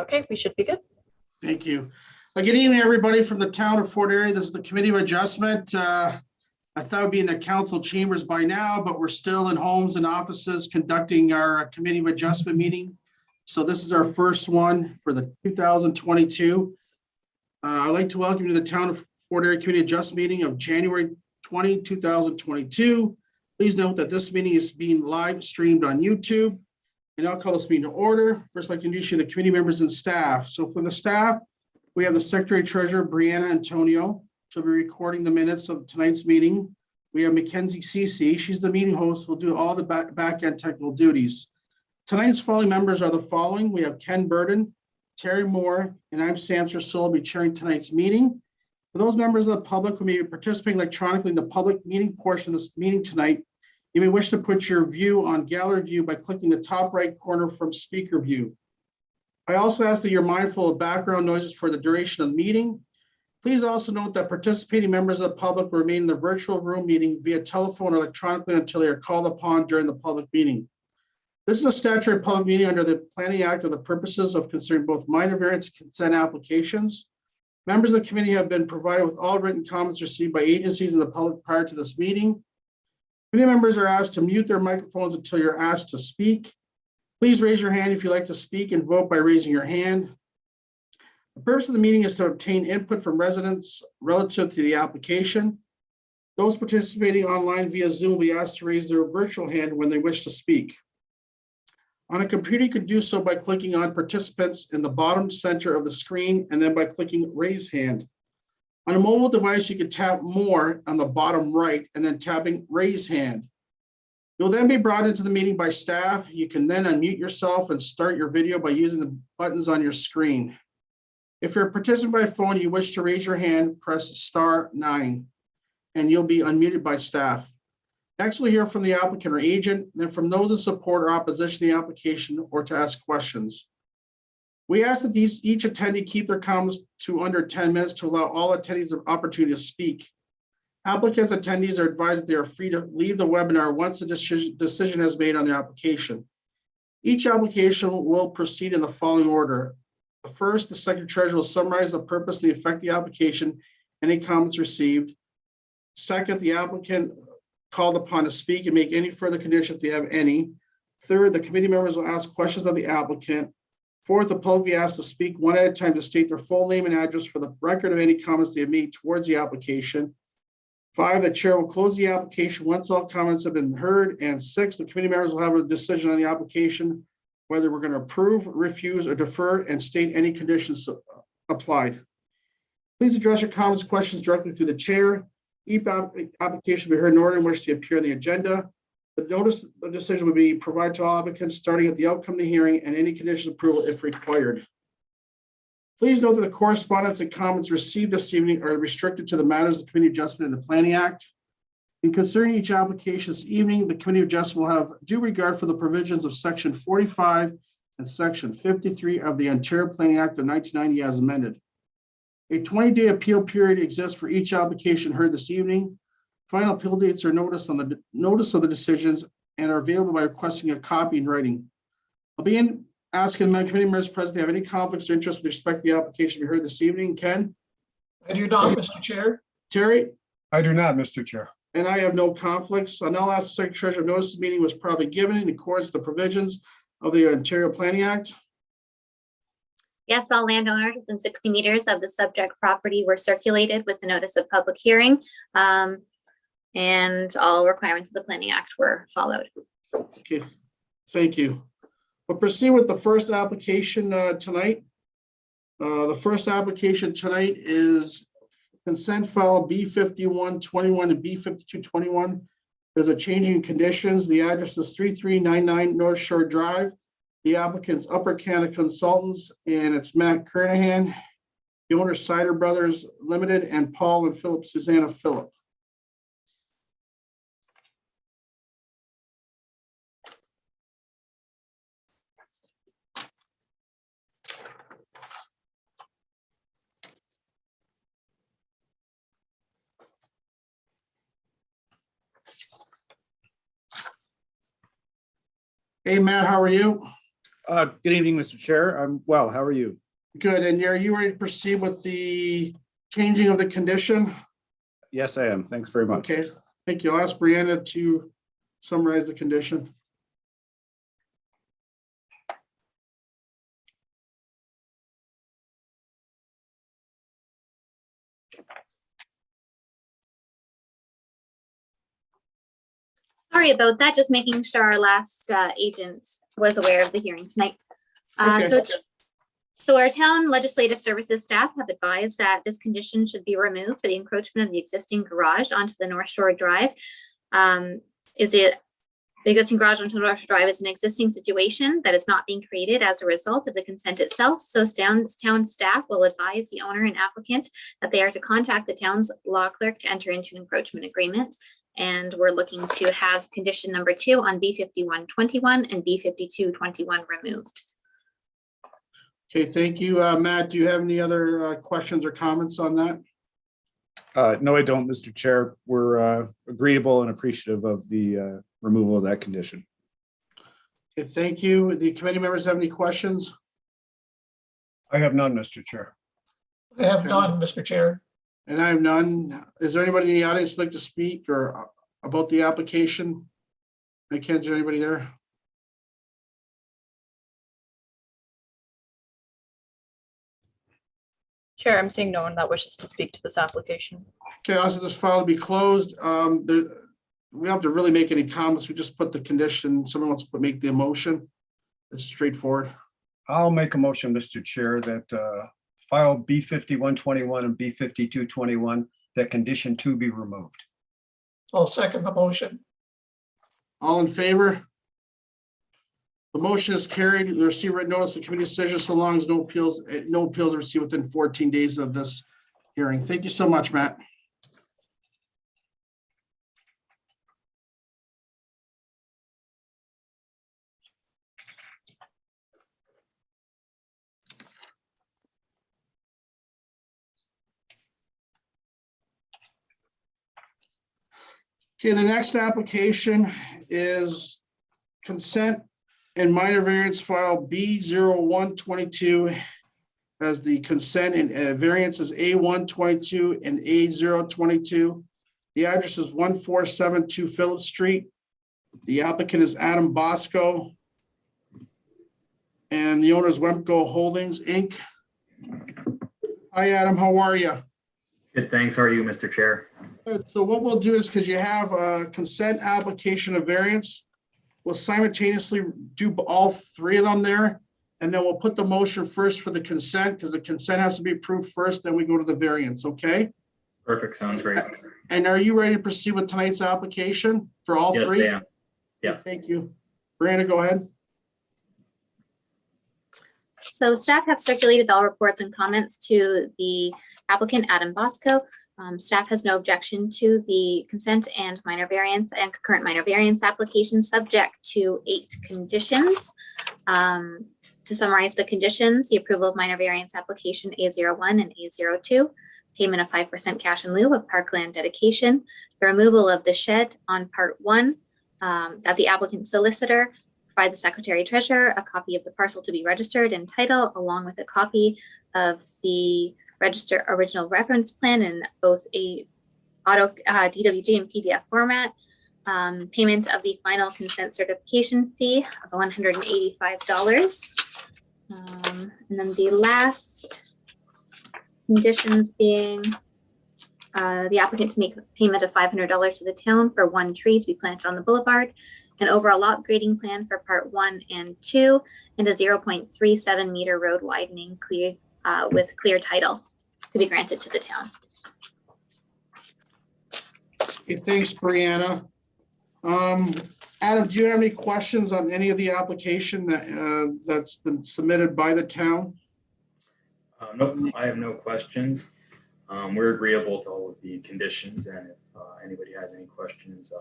Okay, we should be good. Thank you. Good evening, everybody from the town of Fort Erie. This is the Committee of Adjustment. I thought we'd be in the council chambers by now, but we're still in homes and offices conducting our Committee of Adjustment meeting. So this is our first one for the 2022. I'd like to welcome you to the town of Fort Erie Committee Adjustment meeting of January 20, 2022. Please note that this meeting is being live streamed on YouTube. And I'll call this meeting to order. First, I'd like to introduce you to the committee members and staff. So for the staff, we have the Secretary Treasurer, Brianna Antonio. She'll be recording the minutes of tonight's meeting. We have Mackenzie Cece. She's the meeting host. Will do all the back-end technical duties. Tonight's following members are the following. We have Ken Burden, Terry Moore, and I'm Sam Searle will be chairing tonight's meeting. For those members of the public who may be participating electronically in the public meeting portion of this meeting tonight, you may wish to put your view on gallery view by clicking the top right corner from speaker view. I also ask that you're mindful of background noises for the duration of the meeting. Please also note that participating members of the public will remain in the virtual room meeting via telephone or electronically until they are called upon during the public meeting. This is a statutory public meeting under the Planning Act of the purposes of considering both minor variance and consent applications. Members of the committee have been provided with all written comments received by agencies in the public prior to this meeting. Committee members are asked to mute their microphones until you're asked to speak. Please raise your hand if you'd like to speak and vote by raising your hand. The purpose of the meeting is to obtain input from residents relative to the application. Those participating online via Zoom will be asked to raise their virtual hand when they wish to speak. On a computer, you can do so by clicking on participants in the bottom center of the screen and then by clicking raise hand. On a mobile device, you can tap more on the bottom right and then tapping raise hand. You'll then be brought into the meeting by staff. You can then unmute yourself and start your video by using the buttons on your screen. If you're a participant by phone, you wish to raise your hand, press *9 and you'll be unmuted by staff. Next, we'll hear from the applicant or agent, and then from those in support or opposition to the application or to ask questions. We ask that each attendee keep their comments to under 10 minutes to allow all attendees an opportunity to speak. Applicants attendees are advised that they are free to leave the webinar once a decision is made on their application. Each application will proceed in the following order. First, the Secretary Treasurer will summarize the purpose and the effect of the application, any comments received. Second, the applicant called upon to speak and make any further conditions if they have any. Third, the committee members will ask questions of the applicant. Fourth, the public will be asked to speak one at a time to state their full name and address for the record of any comments they have made towards the application. 5, the chair will close the application once all comments have been heard. And 6, the committee members will have a decision on the application, whether we're going to approve, refuse, or defer, and state any conditions applied. Please address your comments, questions directly through the chair. Each application will be heard in order in which they appear on the agenda. The notice of decision will be provided to all applicants starting at the outcome of the hearing and any conditions of approval if required. Please note that the correspondence and comments received this evening are restricted to the matters of the Committee Adjustment and the Planning Act. In considering each application this evening, the Committee Adjustment will have due regard for the provisions of Section 45 and Section 53 of the Ontario Planning Act of 1990 as amended. A 20-day appeal period exists for each application heard this evening. Final appeal dates are noticed on the notice of the decisions and are available by requesting a copy in writing. I'll begin asking my committee members present to have any conflicts or interest with respect to the application we heard this evening. Ken? I do not, Mr. Chair. Terry? I do not, Mr. Chair. And I have no conflicts. I'll now ask the Secretary Treasurer if notice the meeting was probably given in accordance with the provisions of the Ontario Planning Act. Yes, all landowners within 60 meters of the subject property were circulated with the notice of public hearing, and all requirements of the Planning Act were followed. Okay, thank you. We'll proceed with the first application tonight. The first application tonight is consent file B5121 and B5221. There's a changing in conditions. The address is 3399 North Shore Drive. The applicant's Upper Canada Consultants, and it's Matt Kernahan. The owner Cider Brothers Limited, and Paul and Philip Susanna Phillip. Hey, Matt, how are you? Good evening, Mr. Chair. I'm well. How are you? Good, and are you ready to proceed with the changing of the condition? Yes, I am. Thanks very much. Okay, thank you. I'll ask Brianna to summarize the condition. Sorry about that, just making sure our last agent was aware of the hearing tonight. Okay. So our town legislative services staff have advised that this condition should be removed for the encroachment of the existing garage onto the North Shore Drive. The existing garage onto North Shore Drive is an existing situation that is not being created as a result of the consent itself. So town staff will advise the owner and applicant that they are to contact the town's law clerk to enter into an encroachment agreement. And we're looking to have condition number 2 on B5121 and B5221 removed. Okay, thank you. Matt, do you have any other questions or comments on that? No, I don't, Mr. Chair. We're agreeable and appreciative of the removal of that condition. Okay, thank you. The committee members have any questions? I have none, Mr. Chair. I have none, Mr. Chair. And I have none. Is there anybody in the audience who'd like to speak or about the application? Ken, is there anybody there? Chair, I'm seeing no one that wishes to speak to this application. Okay, also this file to be closed. We don't have to really make any comments. We just put the condition. Someone wants to make the motion. It's straightforward. I'll make a motion, Mr. Chair, that file B5121 and B5221, that condition 2 be removed. I'll second the motion. All in favor? The motion is carried. You'll receive written notice of committee decision so long as no appeals are received within 14 days of this hearing. Thank you so much, Matt. Okay, the next application is consent and minor variance file B0122 as the consent and variances A122 and A022. The address is 1472 Phillips Street. The applicant is Adam Bosco. And the owner is Wemco Holdings, Inc. Hi, Adam, how are you? Good, thanks. How are you, Mr. Chair? Good. So what we'll do is, because you have a consent application of variance, we'll simultaneously do all 3 of them there. And then we'll put the motion first for the consent, because the consent has to be approved first, then we go to the variance, okay? Perfect, sounds great. And are you ready to proceed with tonight's application for all 3? Yes, I am. Yeah. Thank you. Brianna, go ahead. So staff have circulated all reports and comments to the applicant, Adam Bosco. Staff has no objection to the consent and minor variance and concurrent minor variance application subject to 8 conditions. To summarize the conditions, the approval of minor variance application A01 and A02, payment of 5% cash in lieu of parkland dedication, the removal of the shed on part 1, that the applicant solicitor provide the secretary treasurer a copy of the parcel to be registered and title, along with a copy of the register original reference plan in both a DWG and PDF format, payment of the final consent certification fee of $185. And then the last conditions being the applicant to make payment of $500 to the town for 1 tree to be planted on the boulevard, an overall lot grading plan for part 1 and 2, and a 0.37 meter road widening with clear title to be granted to the town. Okay, thanks, Brianna. Adam, do you have any questions on any of the application that's been submitted by the town? Nope, I have no questions. We're agreeable to all of the conditions, and if anybody has any questions,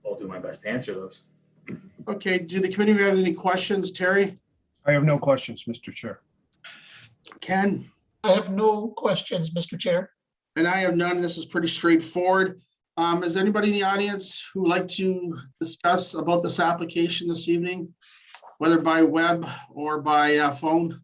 I'll do my best to answer those. Okay, do the committee have any questions, Terry? I have no questions, Mr. Chair. Ken? I have no questions, Mr. Chair. And I have none. This is pretty straightforward. Is anybody in the audience who would like to discuss about this application this evening? whether by web or by phone?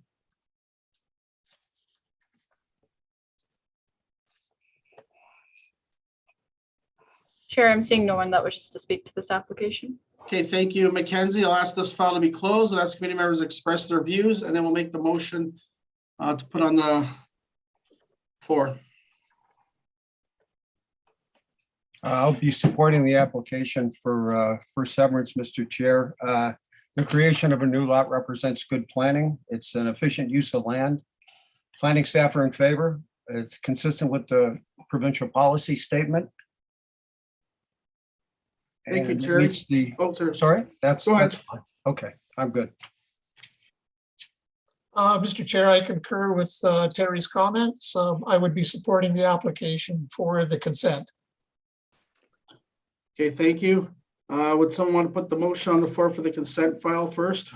Chair, I'm seeing no one that wishes to speak to this application. Okay, thank you, Mackenzie. I'll ask this file to be closed and ask committee members to express their views, and then we'll make the motion to put on the floor. I'll be supporting the application for severance, Mr. Chair. The creation of a new lot represents good planning. It's an efficient use of land. Planning staff are in favor. It's consistent with the provincial policy statement. Thank you, And it Terry. meets the- Oh, sir. Sorry, that's Go ahead. fine. Okay, I'm good. Mr. Chair, I concur with Terry's comments. I would be supporting the application for the consent. Okay, thank you. Would someone want to put the motion on the floor for the consent file first?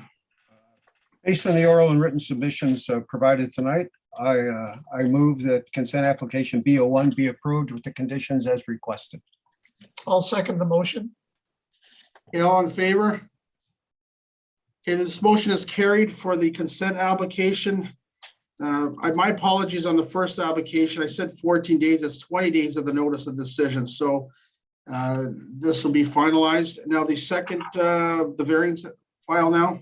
Based on the oral and written submissions provided tonight, I move that consent application B01 be approved with the conditions as requested. I'll second the motion. Okay, all in favor? Okay, this motion is carried for the consent application. My apologies on the first application. I said 14 days. It's 20 days of the notice of decision. So this will be finalized. Now the second, the variance file now.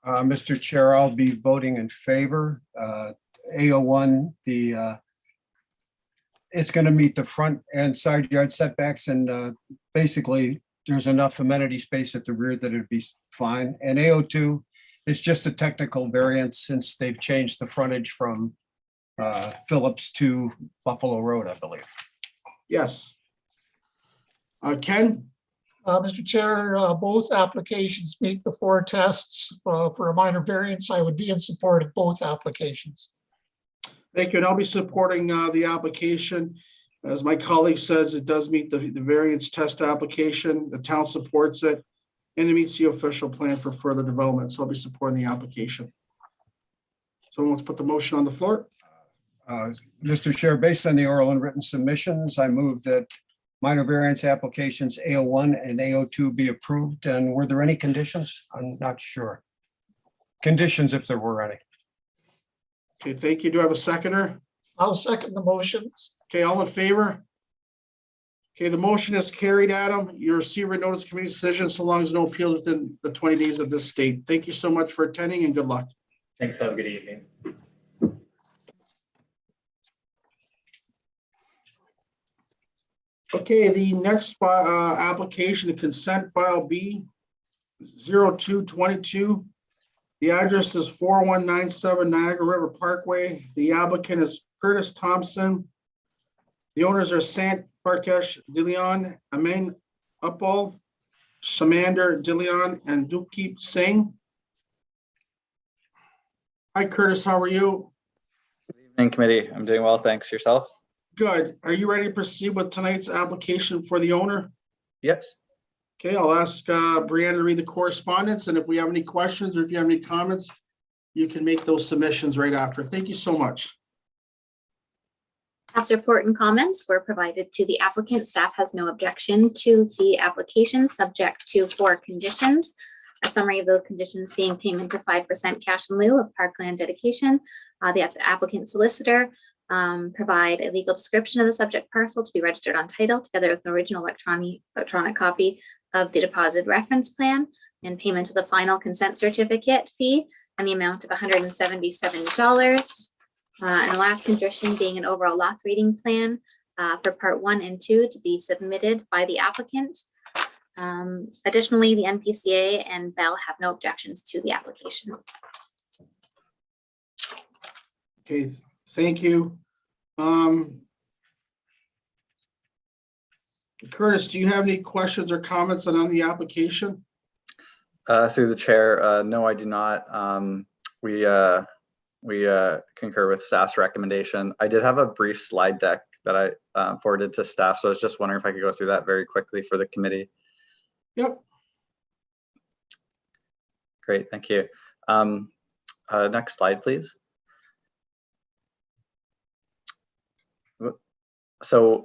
Mr. Chair, I'll be voting in favor. A01, it's going to meet the front and side yard setbacks, and basically there's enough amenity space at the rear that it'd be fine. And A02 is just a technical variance since they've changed the frontage from Phillips to Buffalo Road, I believe. Yes. Ken? Mr. Chair, both applications meet the 4 tests. For a minor variance, I would be in support of both applications. Thank you. And I'll be supporting the application. As my colleague says, it does meet the variance test application. The town supports it, and it meets the official plan for further development. So I'll be supporting the application. Someone wants to put the motion on the floor? Mr. Chair, based on the oral and written submissions, I move that minor variance applications A01 and A02 be approved. And were there any conditions? I'm not sure. Conditions, if there were any. Okay, thank you. Do I have a seconder? I'll second the motions. Okay, all in favor? Okay, the motion is carried, Adam. You receive a notice of committee decision so long as no appeals within the 20 days of this date. Thank you so much for attending and good luck. Thanks. Have a good evening. Okay, the next application, the consent file B0222. The address is 4197 Niagara River Parkway. The applicant is Curtis Thompson. The owners are Sant Parkesh Dilion, Amin Uppal, Shamander Dilion, and Dupkeep Singh. Hi, Curtis. How are you? Evening committee. I'm doing well, thanks. Yourself? Good. Are you ready to proceed with tonight's application for the owner? Yes. Okay, I'll ask Brianna to read the correspondence, and if we have any questions or if you have any comments, you can make those submissions right after. Thank you so much. Staff's report and comments were provided to the applicant. Staff has no objection to the application, subject to 4 conditions. A summary of those conditions being payment of 5% cash in lieu of parkland dedication. The applicant solicitor provide a legal description of the subject parcel to be registered on title, together with an original electronic copy of the deposited reference plan, and payment of the final consent certificate fee and the amount of $177. And the last condition being an overall lot grading plan for part 1 and 2 to be submitted by the applicant. Additionally, the NPCA and Bell have no objections to the application. Okay, thank you. Curtis, do you have any questions or comments on the application? Through the chair, no, I do not. We concur with staff's recommendation. I did have a brief slide deck that I forwarded to staff, so I was just wondering if I could go through that very quickly for the committee. Yep. Great, thank you. Next slide, please. So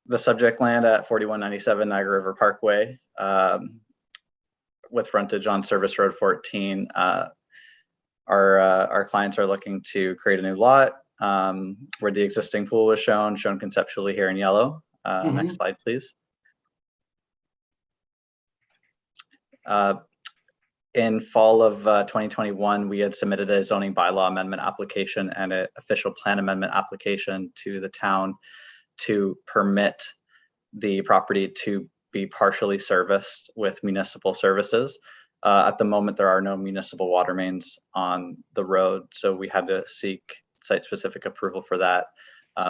the subject land at 4197 Niagara River Parkway with frontage on Service Road 14. Our clients are looking to create a new lot where the existing pool was shown conceptually here in yellow. Next slide, please. In fall of 2021, we had submitted a zoning bylaw amendment application and an official plan amendment application to the town to permit the property to be partially serviced with municipal services. At the moment, there are no municipal water mains on the road, so we had to seek site-specific approval for that.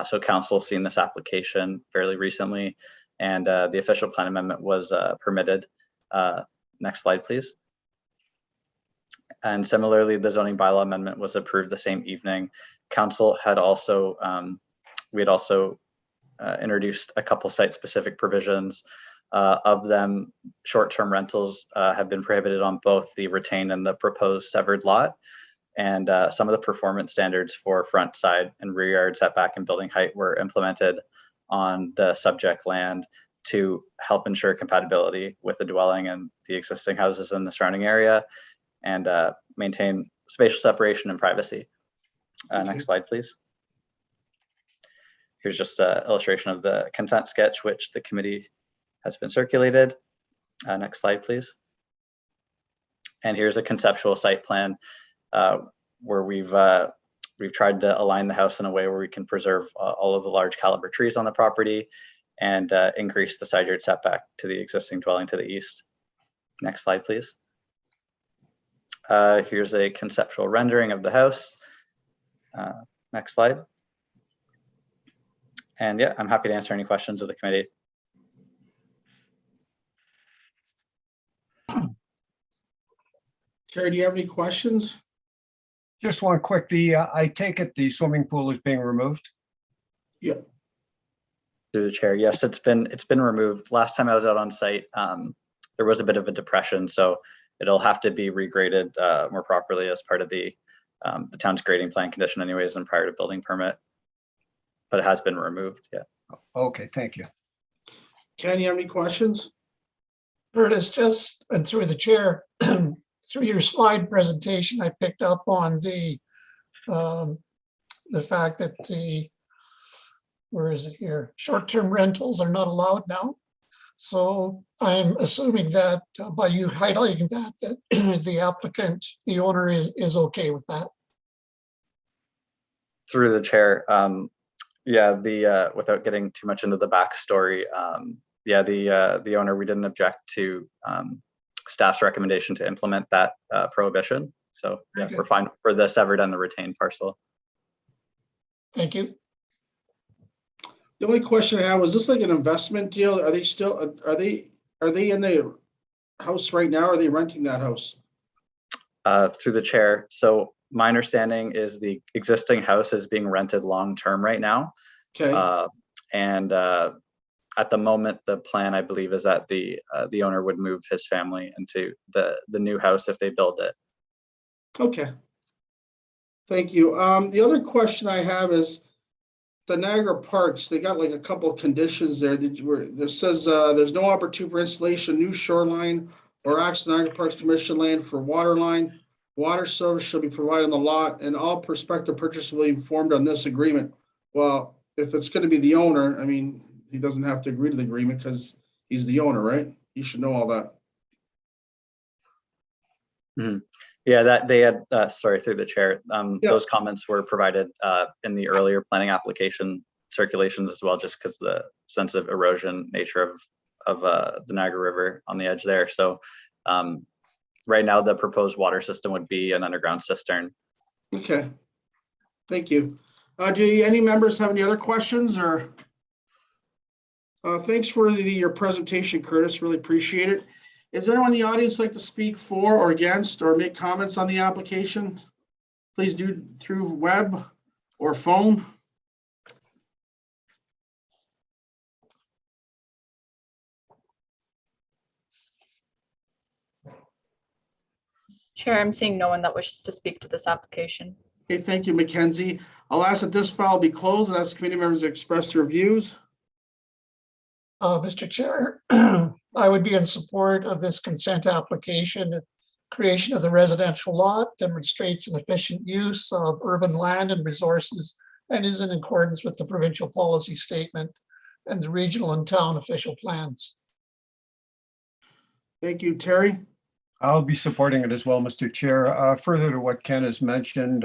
So council's seen this application fairly recently, and the official plan amendment was permitted. Next slide, please. And similarly, the zoning bylaw amendment was approved the same evening. Council had also, we had also introduced a couple site-specific provisions. Of them, short-term rentals have been prohibited on both the retained and the proposed severed lot. And some of the performance standards for front, side, and rear yard setback and building height were implemented on the subject land to help ensure compatibility with the dwelling and the existing houses in the surrounding area, and maintain spatial separation and privacy. Next slide, please. Here's just an illustration of the consent sketch, which the committee has been circulated. Next slide, please. And here's a conceptual site plan where we've tried to align the house in a way where we can preserve all of the large caliber trees on the property and increase the side yard setback to the existing dwelling to the east. Next slide, please. Here's a conceptual rendering of the house. Next slide. And yeah, I'm happy to answer any questions of the committee. Terry, do you have any questions? Just one quick, I take it the swimming pool is being removed? Yeah. Through the chair, yes, it's been removed. Last time I was out on site, there was a bit of a depression, so it'll have to be regraded more properly as part of the town's grading plan condition anyways and prior to building permit. But it has been removed, yeah. Okay, thank you. Ken, you have any questions? Curtis, just, and through the chair, through your slide presentation, I picked up on the fact that where is it here? Short-term rentals are not allowed now. So I'm assuming that by you highlighting that the applicant, the owner is okay with that. Through the chair, yeah, without getting too much into the backstory, yeah, the owner, we didn't object to staff's recommendation to implement that prohibition. So yeah, Okay. We're fine for the severed and the retained parcel. Thank you. The only question I have, was this like an investment deal? Are they still, are they in the house right now? Or are they renting that house? Through the chair. So my understanding is the existing house is being rented long-term right now. Okay, And at the moment, the plan, I believe, is that the owner would move his family into the new house if they build it. okay. Thank you. The other question I have is the Niagara Parks, they got like a couple of conditions there. There says there's no opportunity for installation, new shoreline or access to Niagara Parks Commission land for water line. Water service shall be provided on the lot, and all prospective purchasers will be informed on this agreement. Well, if it's going to be the owner, I mean, he doesn't have to agree to the agreement because he's the owner, right? He should know all that. Mm-hmm. Yeah, that they had, sorry, through the chair, Yeah. Those comments were provided in the earlier planning application circulations as well, just because the sensitive erosion nature of the Niagara River on the edge there. So right now, the proposed water system would be an underground cistern. Okay, thank you. Do any members have any other questions or? Thanks for your presentation, Curtis. Really appreciate it. Is there anyone in the audience like to speak for or against or make comments on the application? Please do through web or phone. Chair, I'm seeing no one that wishes to speak to this application. Okay, thank you, Mackenzie. I'll ask that this file be closed and ask committee members to express their views. Mr. Chair, I would be in support of this consent application. The creation of the residential lot demonstrates an efficient use of urban land and resources and is in accordance with the provincial policy statement and the regional and town official plans. Thank you, Terry. I'll be supporting it as well, Mr. Chair. Further to what Ken has mentioned,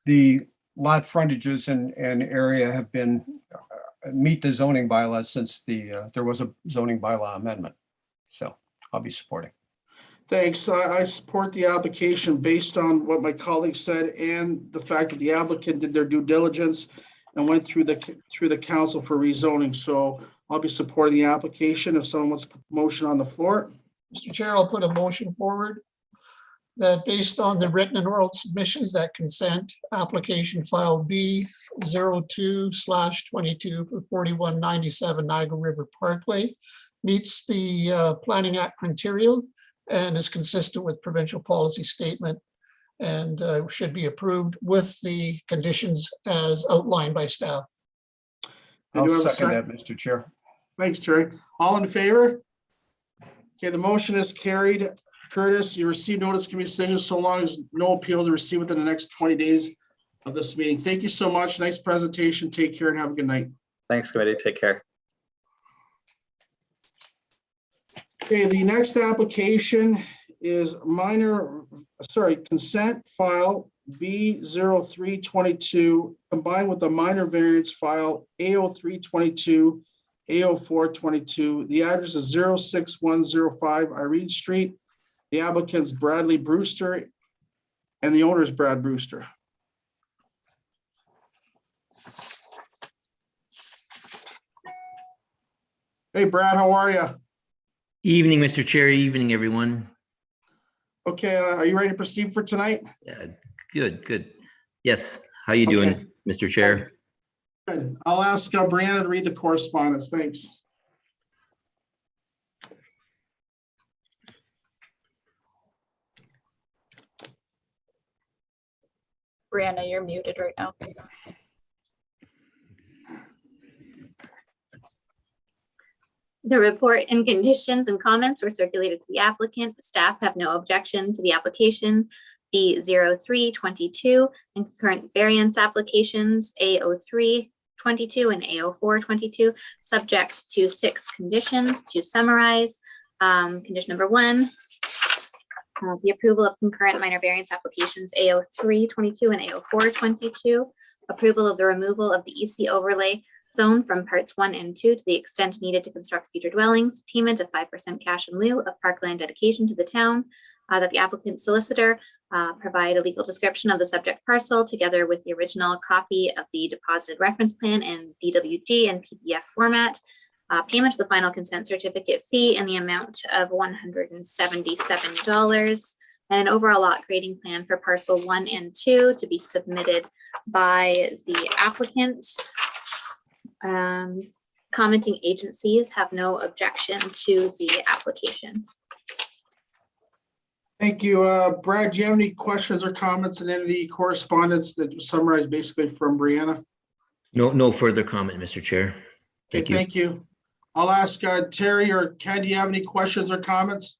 the lot frontages and area have been meet the zoning bylaws since there was a zoning bylaw amendment. So I'll be supporting. Thanks. I support the application based on what my colleague said and the fact that the applicant did their due diligence and went through the council for rezoning. So I'll be supporting the application. If someone wants to put the motion on the floor. Mr. Chair, I'll put a motion forward that based on the written and oral submissions, that consent application file B02/22 for 4197 Niagara River Parkway meets the Planning Act criteria and is consistent with provincial policy statement and should be approved with the conditions as outlined by staff. And do I I'll have a second that, Mr. Chair. Thanks, Terry. All in favor? Okay, the motion is carried. Curtis, you received notice of committee decision so long as no appeals are received within the next 20 days of this meeting. Thank you so much. Nice presentation. Take care and have a good night. Thanks, committee. Take care. Okay, the next application is consent file B0322 combined with the minor variance file A0322, A0422. The address is 06105 Irene Street. The applicant's Bradley Brewster and the owner is Brad Brewster. Hey, Brad, how are you? Evening, Mr. Chair. Evening, everyone. Okay, are you ready to proceed for tonight? Good. Yes. How you doing, Okay. Mr. Chair? Good. I'll ask Brianna to read the correspondence. Thanks. Brianna, you're muted right now. The report and conditions and comments were circulated to the applicant. Staff have no objection to the application B0322 and concurrent variance applications A0322 and A0422, subject to 6 conditions. To summarize, condition number 1, the approval of concurrent minor variance applications A0322 and A0422, approval of the removal of the EC overlay zone from parts 1 and 2 to the extent needed to construct future dwellings, payment of 5% cash in lieu of parkland dedication to the town, that the applicant solicitor provide a legal description of the subject parcel together with the original copy of the deposited reference plan in DWG and PDF format, payment of the final consent certificate fee in the amount of $177, and an overall lot grading plan for parcel 1 and 2 to be submitted by the applicant. Commenting agencies have no objection to the application. Thank you. Brad, do you have any questions or comments in any of the correspondence that was summarized basically from Brianna? No further comment, Mr. Chair. Okay, thank you. I'll ask Terry or Ken, do you have any questions or comments?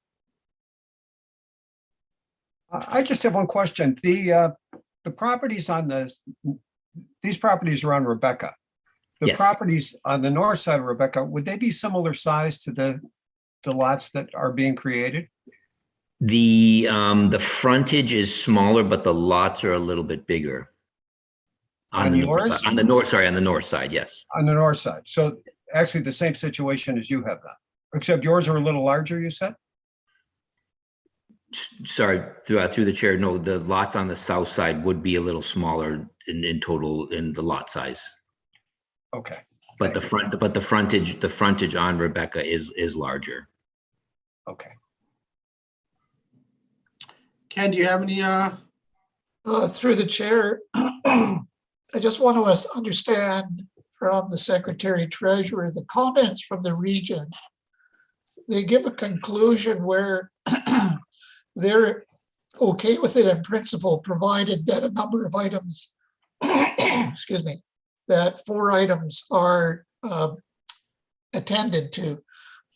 I just have one question. The properties on these properties are on Rebecca. The Yes. properties on the north side of Rebecca, would they be similar size to the lots that are being created? The frontage is smaller, but the lots are a little bit bigger. On the north yours? side. On the north side, yes. On the north side. So actually the same situation as you have then, except yours are a little larger, you said? Sorry, through the chair. No, the lots on the south side would be a little smaller in total in the lot size. Okay. But the frontage on Rebecca is larger. Okay. Ken, do you have any? Through the chair, I just want to understand from the Secretary Treasurer, the comments from the region. They give a conclusion where they're okay with it in principle, provided that a number of items, excuse me, that 4 items are attended to,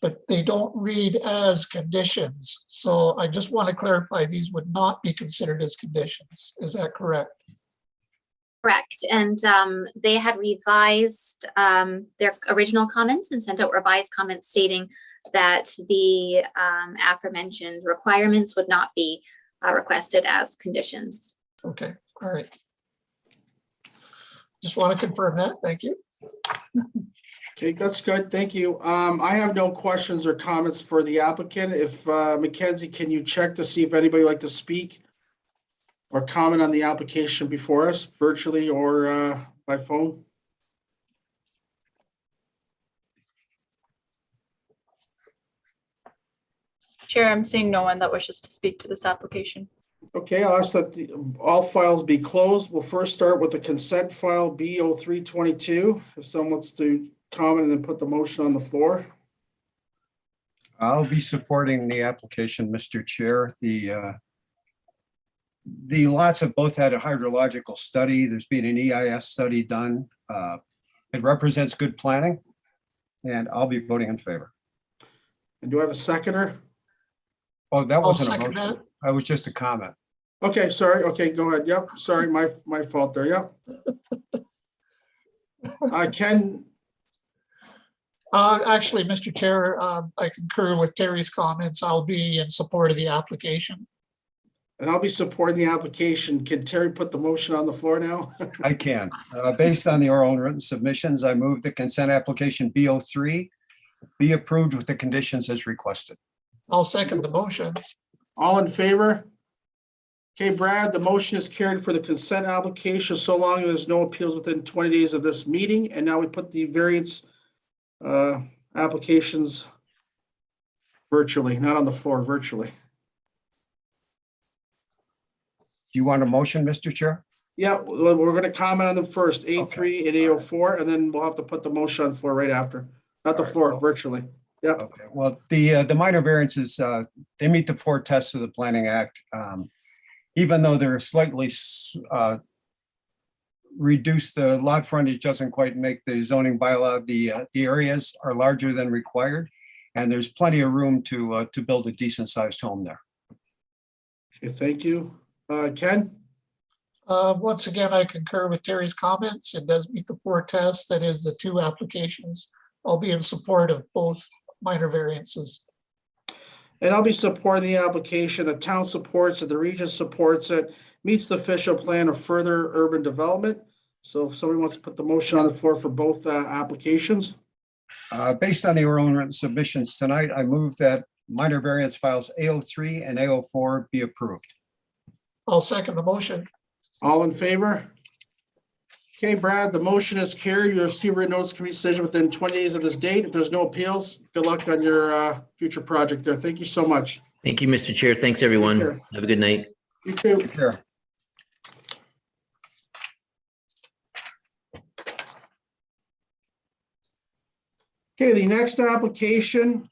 but they don't read as conditions. So I just want to clarify, these would not be considered as conditions. Is that correct? Correct. And they had revised their original comments and sent out revised comments stating that the aforementioned requirements would not be requested as conditions. Okay, all right. Just want to confirm that. Thank you. Okay, that's good. Thank you. I have no questions or comments for the applicant. If Mackenzie, can you check to see if anybody would like to speak or comment on the application before us, virtually or by phone? Chair, I'm seeing no one that wishes to speak to this application. Okay, I'll ask that all files be closed. We'll first start with the consent file B0322. If someone wants to comment and then put the motion on the floor. I'll be supporting the application, Mr. Chair. The lots have both had a hydrological study. There's been an EIS study done. It represents good planning, and I'll be voting in favor. And do I have a seconder? Oh, that I'll wasn't a second motion. that. That was just a comment. Okay, sorry. Okay, go ahead. Yep, sorry, my fault there. Yep. Ken, Actually, Mr. Chair, I concur with Terry's comments. I'll be in support of the application. and I'll be supporting the application. Can Terry put the motion on the floor now? I can. Based on the oral and written submissions, I move the consent application B03 be approved with the conditions as requested. I'll second the motion. All in favor? Okay, Brad, the motion is carried for the consent application so long as there's no appeals within 20 days of this meeting. And now we put the variance applications virtually, not on the floor, virtually. Do you want a motion, Mr. Chair? Yeah, we're going to comment on them first, A3 and A04, and then we'll have to put the motion on the floor right after. Not the floor, virtually. Yeah. Okay, well, the minor variances, they meet the 4 tests of the Planning Act. Even though they're slightly reduced, the lot frontage doesn't quite make the zoning bylaw. The areas are larger than required, and there's plenty of room to build a decent sized home there. Okay, thank you. Ken? Once again, I concur with Terry's comments. It does meet the 4 tests, that is the 2 applications. I'll be in support of both minor variances. And I'll be supporting the application. The town supports it, the region supports it, meets the official plan of further urban development. So if somebody wants to put the motion on the floor for both applications. Based on the oral and written submissions tonight, I move that minor variance files A03 and A04 be approved. I'll second the motion. All in favor? Okay, Brad, the motion is carried. You'll receive a written notice of decision within 20 days of this date. If there's no appeals, good luck on your future project there. Thank you so much. Thank you, Mr. Chair. Thanks, everyone. care. Have a good night. You too. Sure. Okay, the next application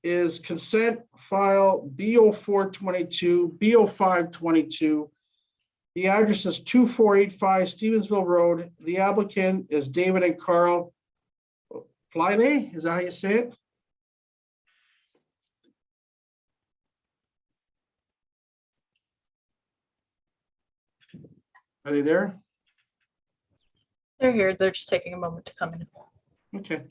is consent file B0422, B0522. The address is 2485 Stevensville Road. The applicant is David and Carl Plyle. Is that how you say it? Are they there? They're here. They're just taking a moment to come in. Okay.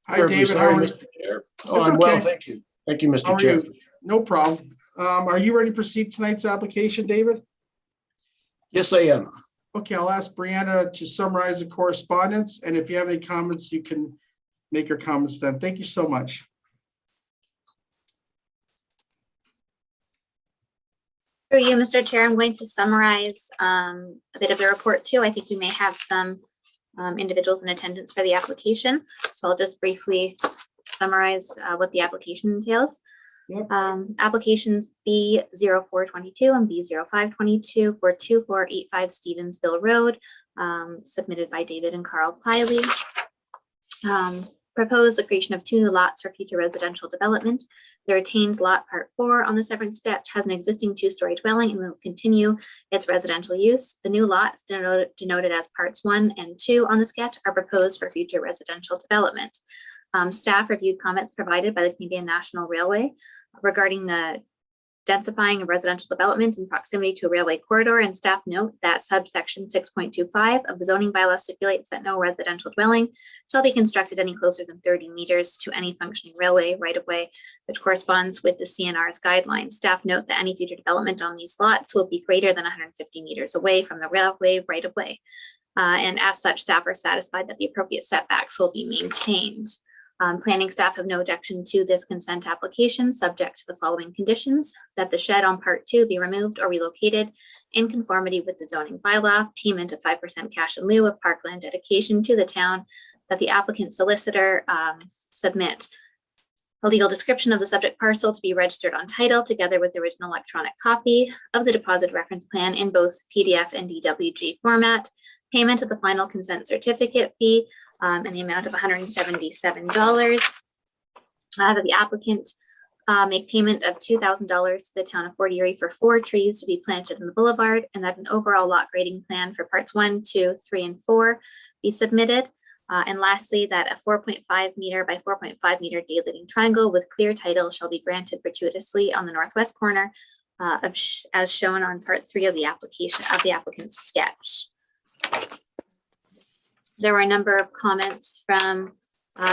Hi, David. How are you? Oh, It's I'm well, okay. thank you. Thank you, How Mr. are Chair. you? No problem. Are you ready to proceed tonight's application, David? Yes, I am. Okay, I'll ask Brianna to summarize the correspondence, and if you have any comments, you can make your comments then. Thank you so much. Through you, Mr. Chair, I'm going to summarize a bit of the report too. I think we may have some individuals in attendance for the application. So I'll just briefly summarize what the application entails. Yep. Applications B0422 and B0522 for 2485 Stevensville Road, submitted by David and Carl Piley. Proposed the creation of 2 new lots for future residential development. The retained lot part 4 on the severance sketch has an existing 2-story dwelling and will continue its residential use. The new lots denoted as parts 1 and 2 on the sketch are proposed for future residential development. Staff reviewed comments provided by the Canadian National Railway regarding the densifying of residential development in proximity to a railway corridor, and staff note that subsection 6.25 of the zoning bylaw stipulates that no residential dwelling shall be constructed any closer than 30 meters to any functioning railway right of way, which corresponds with the CNR's guidelines. Staff note that any future development on these lots will be greater than 150 meters away from the railway right of way. And as such, staff are satisfied that the appropriate setbacks will be maintained. Planning staff have no objection to this consent application, subject to the following conditions: that the shed on part 2 be removed or relocated in conformity with the zoning bylaw, payment of 5% cash in lieu of parkland dedication to the town, that the applicant solicitor submit a legal description of the subject parcel to be registered on title, together with the original electronic copy of the deposit reference plan in both PDF and DWG format, payment of the final consent certificate fee in the amount of $177, that the applicant make payment of $2,000 to the town of Fort Erie for 4 trees to be planted in the boulevard, and that an overall lot grading plan for parts 1, 2, 3, and 4 be submitted. And lastly, that a 4.5 meter by 4.5 meter daylighting triangle with clear title shall be granted gratuitously on the northwest corner as shown on part 3 of the application of the applicant's sketch. There were a number of comments from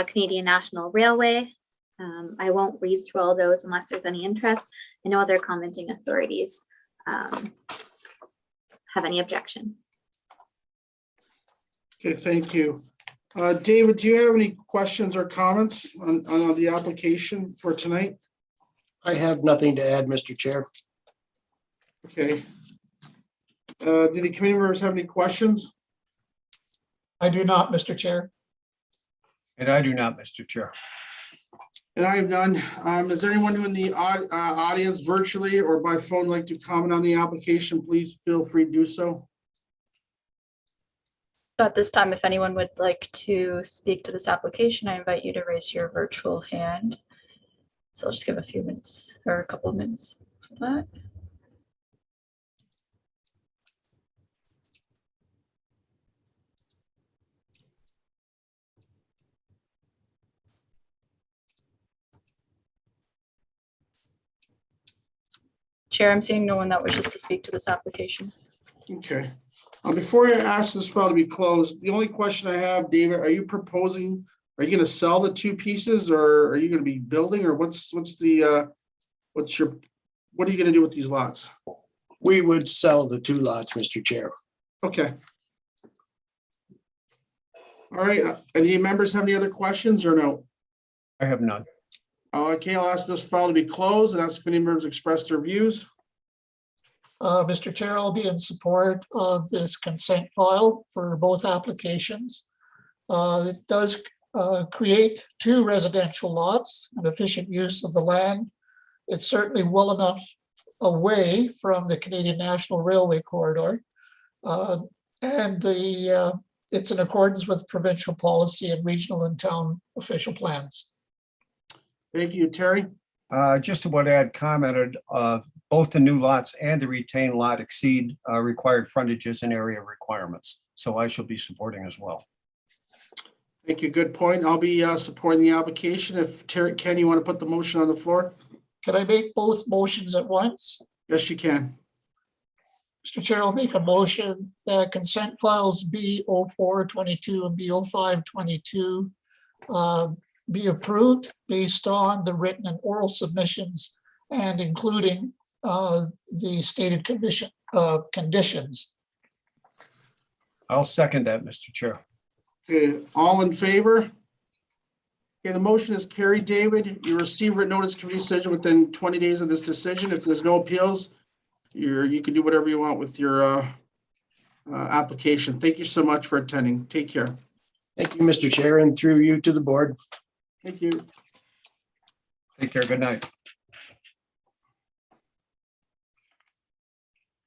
Canadian National Railway. I won't read through all those unless there's any interest. I know other commenting authorities have any objection. Okay, thank you. David, do you have any questions or comments on the application for tonight? I have nothing to add, Mr. Chair. Okay. Do the committee members have any questions? I do not, Mr. Chair. And I do not, Mr. Chair. And I have none. Is there anyone in the audience virtually or by phone like to comment on the application? Please feel free to do so. So at this time, if anyone would like to speak to this application, I invite you to raise your virtual hand. So I'll just give a few minutes or a couple of minutes for that. Chair, I'm seeing no one that wishes to speak to this application. Okay. Before I ask this file to be closed, the only question I have, David, are you proposing, are you going to sell the 2 pieces, or are you going to be building, or what are you going to do with these lots? We would sell the 2 lots, Mr. Chair. Okay. All right. Any members have any other questions or no? I have none. Okay, I'll ask this file to be closed and ask committee members to express their views. Mr. Chair, I'll be in support of this consent file for both applications. It does create 2 residential lots, an efficient use of the land. It's certainly well enough away from the Canadian National Railway corridor. And it's in accordance with provincial policy and regional and town official plans. Thank you, Terry. Just to what Ed commented, both the new lots and the retained lot exceed required frontages and area requirements. So I shall be supporting as well. Thank you. Good point. I'll be supporting the application. If Terry, Ken, you want to put the motion on the floor? Can I make both motions at once? Yes, you can. Mr. Chair, I'll make a motion that consent files B0422 and B0522 be approved based on the written and oral submissions and including the stated conditions. I'll second that, Mr. Chair. Okay, all in favor? Okay, the motion is carried, David. You receive written notice committee decision within 20 days of this decision. If there's no appeals, you can do whatever you want with your application. Thank you so much for attending. Take care. Thank you, Mr. Chair, and through you to the board. Thank you. Take care. Good night.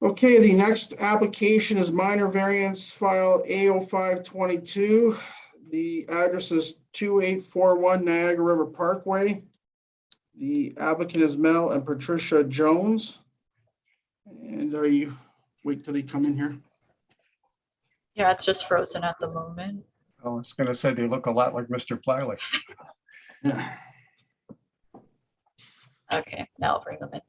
Okay, the next application is minor variance file A0522. The address is 2841 Niagara River Parkway. The applicant is Mel and Patricia Jones. And are you, wait till they come in here. Yeah, it's just frozen at the moment. I was gonna say they look a lot like Mr. Plyley. Yeah. Okay, now I'll bring them in.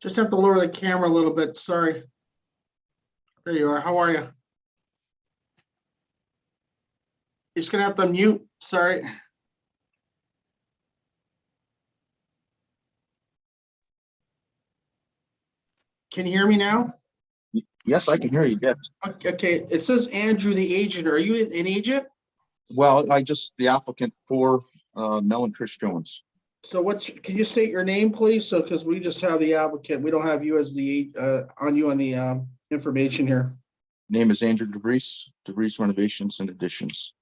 Just have to lower the camera a little bit. Sorry. There you are. How are you? You're just gonna have to mute. Sorry. Can you hear me now? Yes, I can hear you. Yes. Okay, it says Andrew, the agent. Are you an agent? Well, I just, the applicant for Mel and Trish Jones. So can you state your name, please? So, because we just have the applicant, we don't have you as the, on the information here. Name is Andrew DeVries, DeVries Renovations and Additions.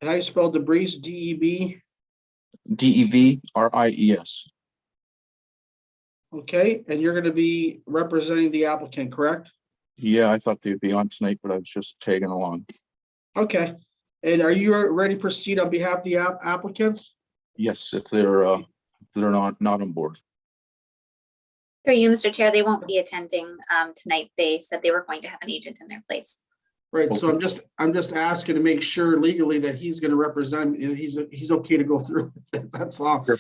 And I spelled DeVries, D-E-B. DeVries. Okay, and you're gonna be representing the applicant, correct? Yeah, I thought they'd be on tonight, but I was just tagging along. Okay, and are you ready to proceed on behalf of the applicants? Yes, if they're not on board. For you, Mr. Chair, they won't be attending tonight. They said they were going to have an agent in their place. Right, so I'm just asking to make sure legally that he's gonna represent him, and he's okay to go through. That's all. Sure.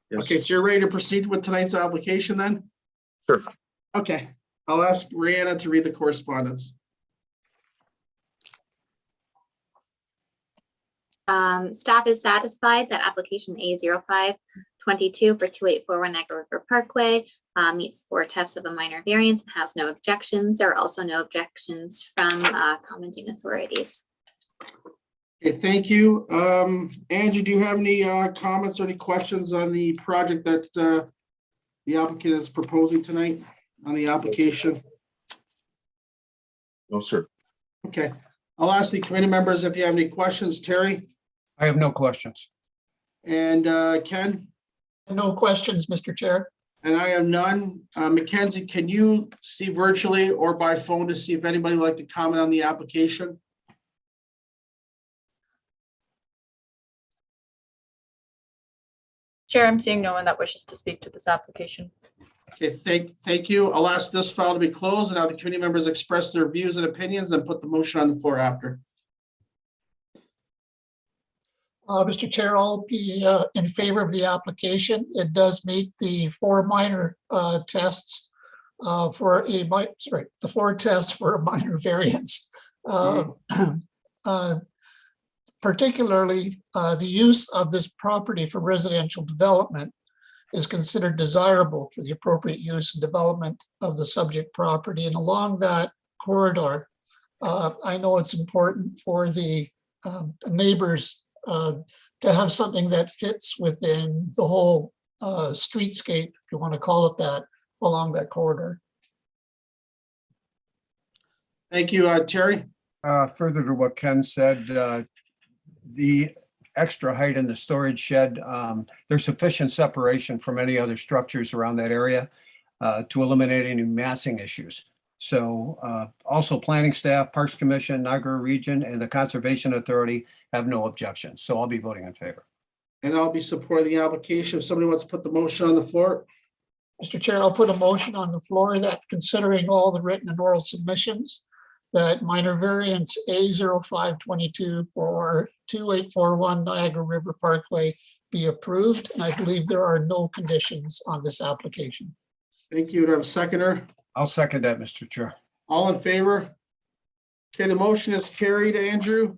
Yes. Okay, so you're ready to proceed with tonight's application then? Sure. Okay, I'll ask Brianna to read the correspondence. Staff is satisfied that application A0522 for 2841 Niagara River Parkway meets 4 tests of a minor variance and has no objections. There are also no objections from commenting authorities. Okay, thank you. Angie, do you have any comments or any questions on the project that the applicant is proposing tonight on the application? No, sir. Okay, I'll ask the committee members if you have any questions. Terry I have no questions. and Ken, No questions, Mr. Chair. and I have none. Mackenzie, can you see virtually or by phone to see if anybody would like to comment on the application? Chair, I'm seeing no one that wishes to speak to this application. Okay, thank you. I'll ask this file to be closed and have the committee members express their views and opinions and put the motion on the floor after. Mr. Chair, I'll be in favor of the application. It does meet the 4 minor tests for a, the 4 tests for a minor variance. Particularly the use of this property for residential development is considered desirable for the appropriate use and development of the subject property. And along that corridor, I know it's important for the neighbors to have something that fits within the whole streetscape, if you want to call it that, along that corridor. Thank you, Terry. Further to what Ken said, the extra height in the storage shed, there's sufficient separation from any other structures around that area to eliminate any massing issues. So also planning staff, Parks Commission, Niagara Region, and the Conservation Authority have no objections. So I'll be voting in favor. And I'll be supporting the application. If somebody wants to put the motion on the floor. Mr. Chair, I'll put a motion on the floor that, considering all the written and oral submissions, that minor variance A0522 for 2841 Niagara River Parkway be approved. And I believe there are no conditions on this application. Thank you. To have a seconder. I'll second that, Mr. Chair. All in favor? Okay, the motion is carried, Andrew.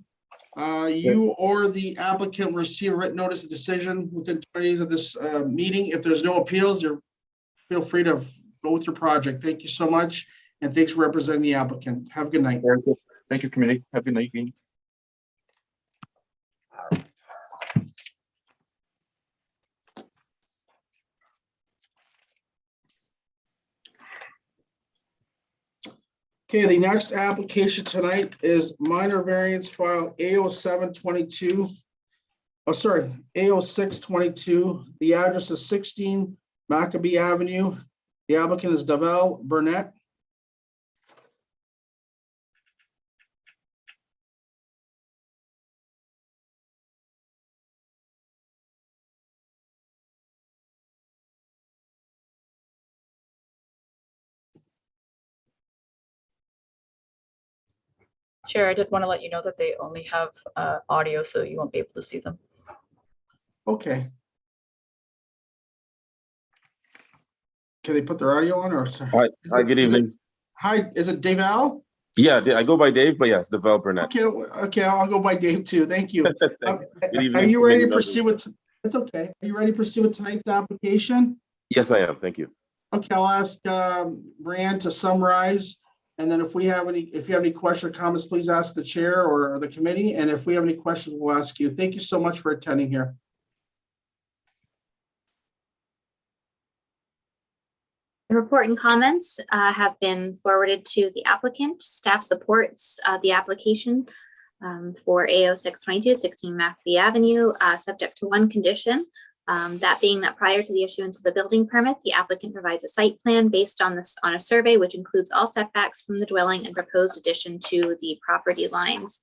You or the applicant will receive a written notice of decision within 20 days of this meeting. If there's no appeals, feel free to go with your project. Thank you so much. And thanks for representing the applicant. Have a good night. Thank you, committee. Have a good night. Okay, the next application tonight is minor variance file A0722. Oh, sorry, A0622. The address is 16 Maccabee Avenue. The applicant is Davell Burnett. Chair, I did want to let you know that they only have audio, so you won't be able to see them. Okay. Can they put their audio on or? Hi, good evening. Hi, is it Dave Al? Yeah, I go by Dave, but yes, developer net. Okay, I'll go by Dave too. Thank you. Good evening, Are you ready to committee proceed with, it's okay. Are you ready to proceed with tonight's application? Yes, I am. Thank you. Okay, I'll ask Rand to summarize. And then if you have any questions or comments, please ask the chair or the committee. And if we have any questions, we'll ask you. Thank you so much for attending here. The report and comments have been forwarded to the applicant. Staff supports the application for A0622, 16 Maccabee Avenue, subject to one condition. That being that prior to the issuance of the building permit, the applicant provides a site plan based on a survey, which includes all setbacks from the dwelling and proposed addition to the property lines.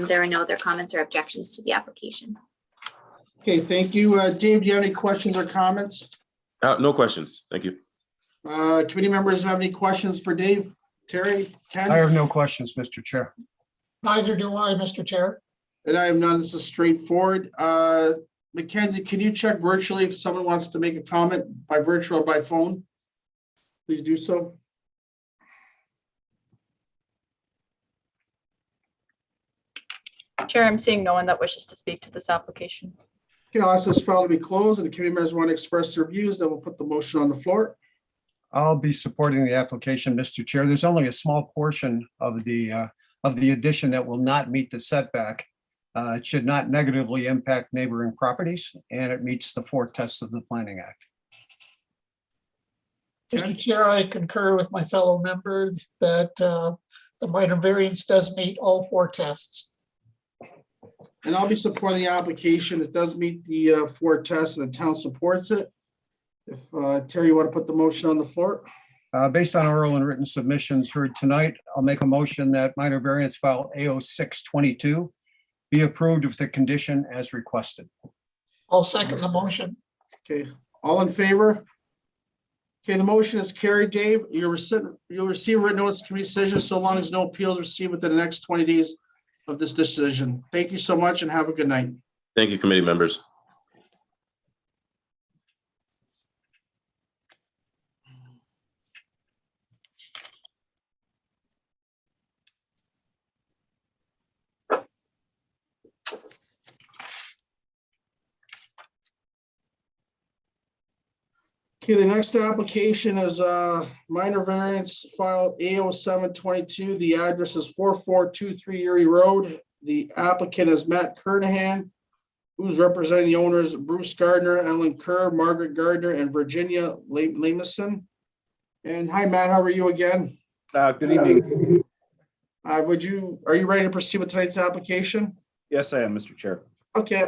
There are no other comments or objections to the application. Okay, thank you. Dave, do you have any questions or comments? No questions. Thank you. Committee members have any questions for Dave? Terry, Ken? I have no questions, Mr. Chair. Neither do I, Mr. Chair. And I have none. This is straightforward. Mackenzie, can you check virtually if someone wants to make a comment by virtual or by phone? Please do so. Chair, I'm seeing no one that wishes to speak to this application. Okay, I'll ask this file to be closed, and the committee members want to express their views, then we'll put the motion on the floor. I'll be supporting the application, Mr. Chair. There's only a small portion of the addition that will not meet the setback. It should not negatively impact neighboring properties, and it meets the 4 tests of the Planning Act. Mr. Chair, I concur with my fellow members that the minor variance does meet all 4 tests. And I'll be supporting the application. It does meet the 4 tests, and the town supports it. If Terry, you want to put the motion on the floor? Based on oral and written submissions heard tonight, I'll make a motion that minor variance file A0622 be approved with the condition as requested. I'll second the motion. Okay, all in favor? Okay, the motion is carried. Dave, you'll receive a written notice of committee decision so long as no appeals received within the next 20 days of this decision. Thank you so much and have a good night. Thank you, committee members. Okay, the next application is minor variance file AO 722. The address is 4423 Erie Road. The applicant is Matt Kernahan, who's representing the owners Bruce Gardner, Ellen Kerr, Margaret Gardner, and Virginia Lamison. And hi, Matt, how are you again? Good evening. Are you ready to proceed with tonight's application? Yes, I am, Mr. Chair. Okay,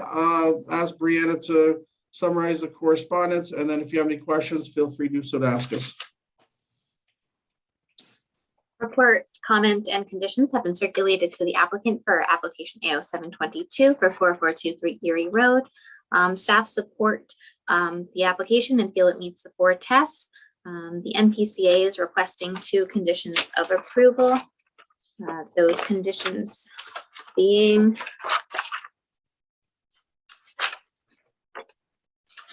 ask Brianna to summarize the correspondence, and then if you have any questions, feel free to do so to ask us. Report, comment, and conditions have been circulated to the applicant for application AO 722 for 4423 Erie Road. Staff support the application and feel it meets the 4 tests. The NPCA is requesting 2 conditions of approval. Those conditions being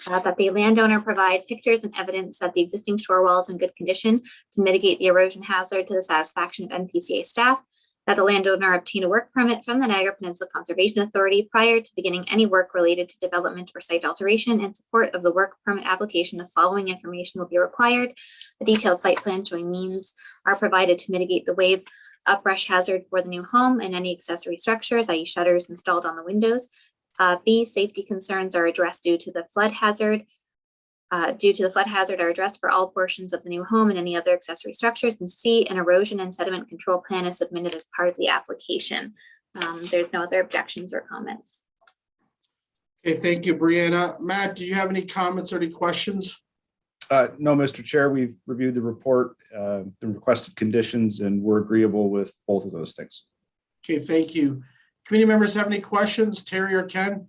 that the landowner provide pictures and evidence that the existing shore wall is in good condition to mitigate the erosion hazard to the satisfaction of NPCA staff, that the landowner obtain a work permit from the Niagara Peninsula Conservation Authority prior to beginning any work related to development or site alteration. In support of the work permit application, the following information will be required. A detailed site plan showing means are provided to mitigate the wave uprush hazard for the new home and any accessory structures, i.e. shutters installed on the windows. B, safety concerns are addressed due to the flood hazard. Are addressed for all portions of the new home and any other accessory structures. And C, an erosion and sediment control plan is submitted as part of the application. There's no other objections or comments. Okay, thank you, Brianna. Matt, do you have any comments or any questions? No, Mr. Chair, we've reviewed the report, the requested conditions, and we're agreeable with both of those things. Okay, thank you. Committee members have any questions? Terry or Ken?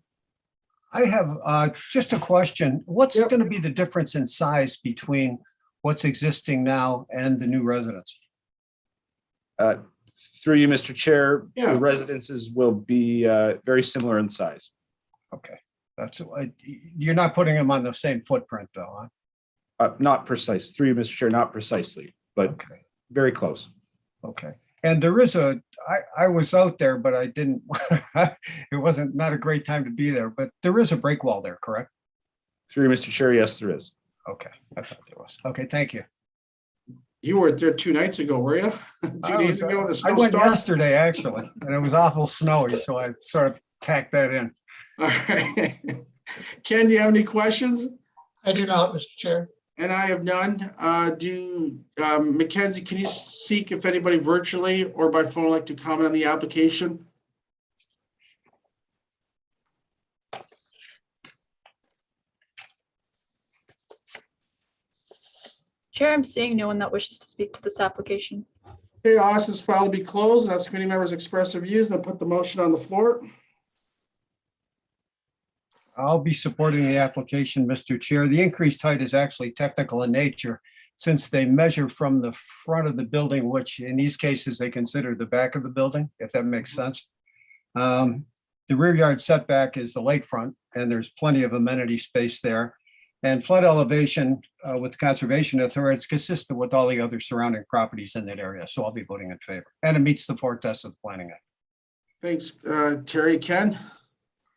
I have just a question. What's Yep. going to be the difference in size between what's existing now and the new residence? Through you, Mr. Chair, Yeah. the residences will be very similar in size. Okay, that's you're not putting them on the same footprint though, huh? Not precise, through you, Mr. Chair, not precisely, but Okay. very close. Okay. And there is I was out there, but I didn't, it wasn't not a great time to be there, but there is a break wall there, correct? Through you, Mr. Chair, yes, there is. Okay, I thought there was. Okay, thank you. You were there 2 nights ago, were you? 2 days ago, the I went snowstorm? yesterday, actually, and it was awful snowy, so I sort of packed that in. All right. Ken, do you have any questions? I do not, Mr. Chair. And I have none. Mackenzie, can you seek if anybody virtually or by phone would like to comment on the application? Chair, I'm seeing no one that wishes to speak to this application. Okay, I'll ask this file to be closed. That's committee members express their views and then put the motion on the floor. I'll be supporting the application, Mr. Chair. The increased height is actually technical in nature since they measure from the front of the building, which in these cases they consider the back of the building, if that makes sense. The rear yard setback is the lakefront, and there's plenty of amenity space there. And flood elevation with the Conservation Authority is consistent with all the other surrounding properties in that area. So I'll be voting in favor. And it meets the 4 tests of the Planning Act. Thanks, Terry. Ken?